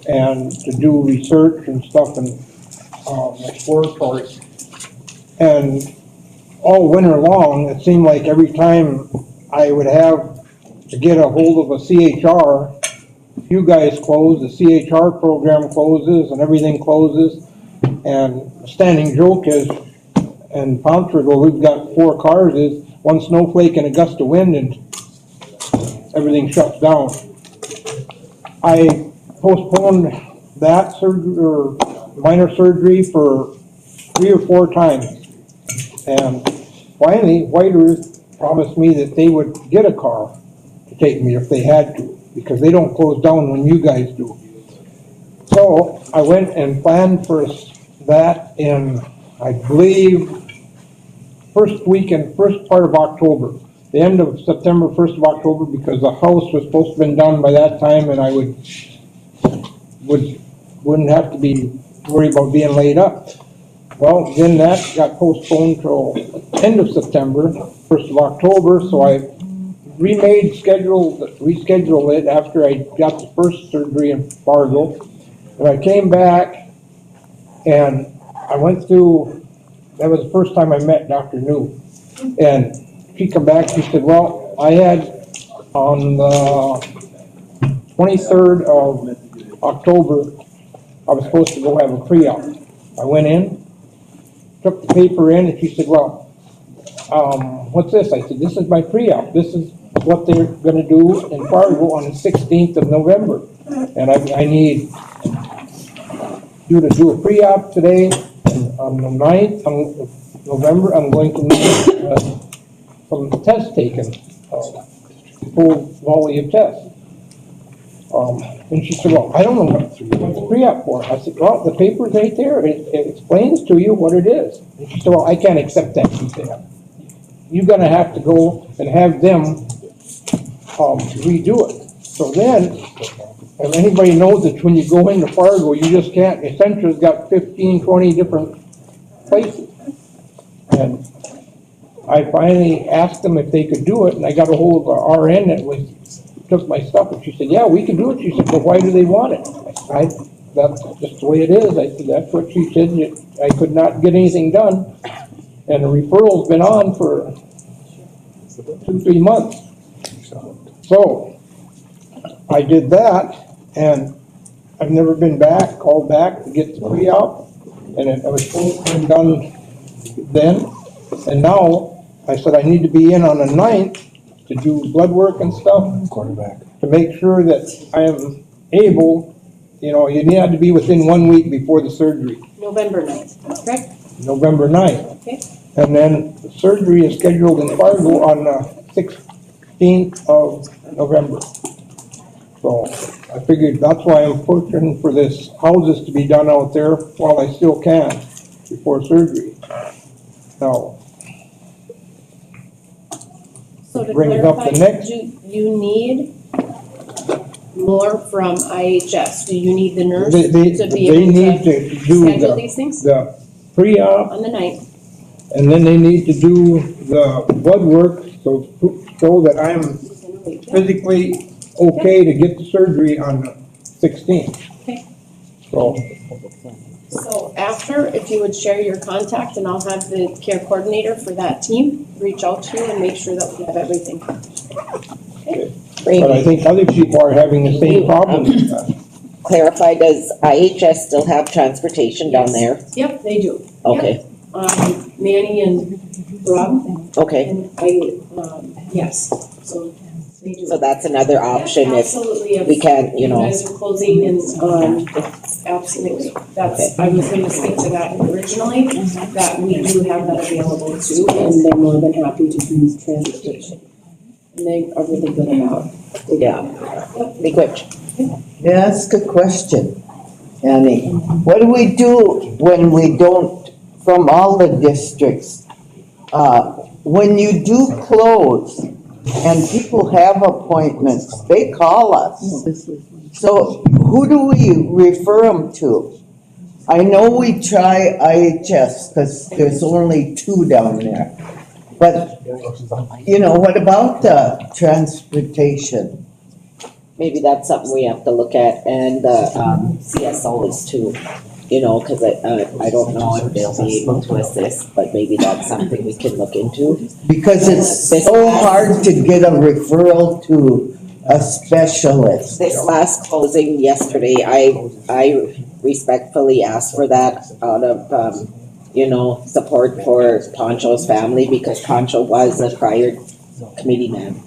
and to do research and stuff and exploratory. And all winter long, it seemed like every time I would have to get a hold of a CHR, you guys close, the CHR program closes, and everything closes. And the standing joke is, in Pontrego, we've got 4 cars, is one snowflake and a gust of wind, and everything shuts down. I postponed that surgery, or minor surgery, for 3 or 4 times. And finally, White Earth promised me that they would get a car to take me if they had to, because they don't close down when you guys do. So I went and planned for that in, I believe, first part of October, the end of September, 1st of October, because the house was supposed to have been done by that time, and I wouldn't have to be worried about being laid up. Well, then that got postponed till end of September, 1st of October, so I rescheduled it after I got the first surgery in Fargo. And I came back, and I went through, that was the first time I met Dr. New. And she come back, she said, well, I had on the 23rd of October, I was supposed to go have a pre-op. I went in, took the paper in, and she said, well, what's this? I said, this is my pre-op. This is what they're gonna do in Fargo on the 16th of November. And I need you to do a pre-op today, and on the 9th of November, I'm going to need some tests taken, full volley of tests. And she said, well, I don't know what's pre-op for. I said, well, the paper's right there. It explains to you what it is. And she said, well, I can't accept that. She said, you're gonna have to go and have them redo it. So then, if anybody knows that when you go into Fargo, you just can't, Essentra's got 15, 20 different places. And I finally asked them if they could do it, and I got a hold of a RN that took my stuff, and she said, yeah, we can do it. She said, but why do they want it? That's just the way it is. I said, that's what she said. I could not get anything done. And the referral's been on for 2-3 months. So I did that, and I've never been called back to get the pre-op, and I was supposed to have done then. And now I said I need to be in on the 9th to do blood work and stuff, to make sure that I am able, you need to be within 1 week before the surgery. November 9th, correct? November 9th. Okay. And then the surgery is scheduled in Fargo on the 16th of November. So I figured that's why I'm pushing for this houses to be done out there while I still can before surgery. Now, So to bring it up clarify, the next. do you need more from IHS? Do you need the nurse They to be need able to to do schedule these things? the pre-op, On the 9th? and then they need to do the blood work, so that I'm physically okay to get the surgery on the 16th. Okay. So, So after, if you would share your contact, and I'll have the care coordinator for that team reach out to you and make sure that we have everything. Okay. but I think other people are having the same problem with that. Clarify, does IHS still have transportation down there? Yep, they do. Okay, Yep. Manny and Rob, okay. and yes, so they do. So that's another option if Absolutely, if we can't, you guys are closing and, absolutely, that's, I was gonna speak to that originally, that we do have that available too, and they're more than happy to do transportation. And they are really good about it. Yeah, equipped. Yeah, that's a good question, Annie. What do we do when we don't, from all the districts, when you do close and people have appointments, they call us. So who do we refer them to? I know we try IHS because there's only 2 down there. But, what about the transportation? Maybe that's something we have to look at, and the CSOs too, because I don't know if they'll be able to assist, but maybe that's something we can look into. Because it's so hard to get a referral to a specialist. This last closing yesterday, I respectfully asked for that out of, support for Poncho's family, because Poncho was a prior committee man.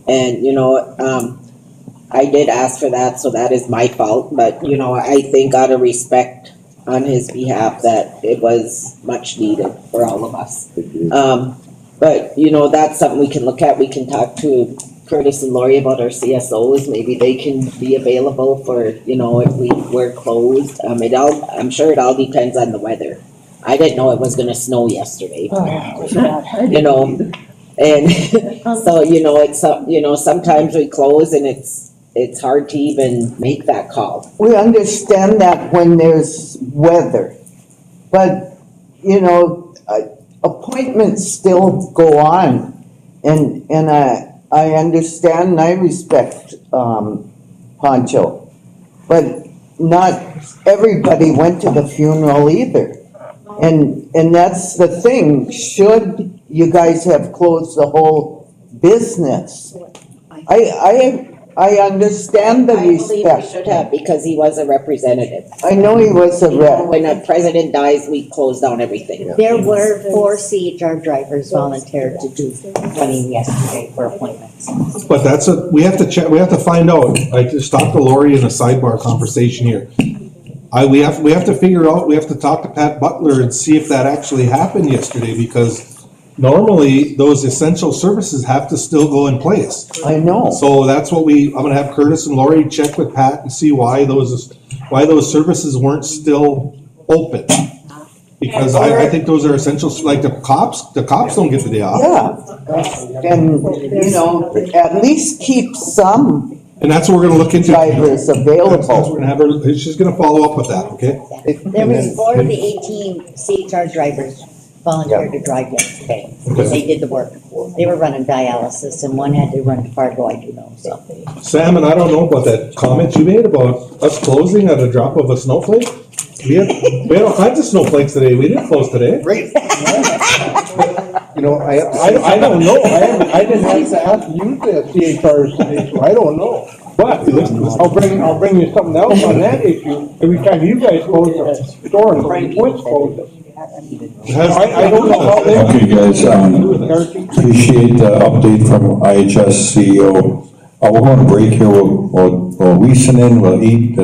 And, I did ask for that, so that is my fault, but, I think out of respect on his behalf that it was much needed for all of us. But, that's something we can look at. We can talk to Curtis and Lori about our CSOs. Maybe they can be available for, if we're closed. I'm sure it all depends on the weather. I didn't know it was gonna snow yesterday. And so, it's, sometimes we close and it's hard to even make that call. We understand that when there's weather, but, appointments still go on. And I understand and I respect, Poncho, but not everybody went to the funeral either. And that's the thing, should you guys have closed the whole business? I understand the I believe we respect. should have, because he was a representative. I know he was a rep. When a president dies, we close down everything. There were 4 CHR drivers volunteered to do running yesterday for appointments. But we have to check, we have to find out. I just talked to Lori in a sidebar conversation here. We have to figure out, we have to talk to Pat Butler and see if that actually happened yesterday, because normally, those essential services have to still go in place. I know. So that's what I'm gonna have Curtis and Lori check with Pat and see why those services weren't still open. Because I think those are essentials, like the cops don't get the day off. Yeah, and, you know, at least keep some And that's what we're gonna look into. drivers That's what available. we're gonna have her, she's gonna follow up with that, okay? There was 4 of the 18 CHR drivers volunteered to drive yesterday. They did the work. They were running dialysis and one had to run to Fargo, I do know, so. Sam, and I don't know about that comment you made about us closing at a drop of a snowflake. We had all kinds of snowflakes today. We didn't close today. Great. You know, I have to say. I don't know, I didn't have to ask you the CHRs today, so I don't know. But I'll bring you something else on that issue. Every time you guys close the store and Frank Woods closes it. I don't know how they. Okay, guys, appreciate the update from IHS CEO. We're going to break here, we'll listen in, we'll eat,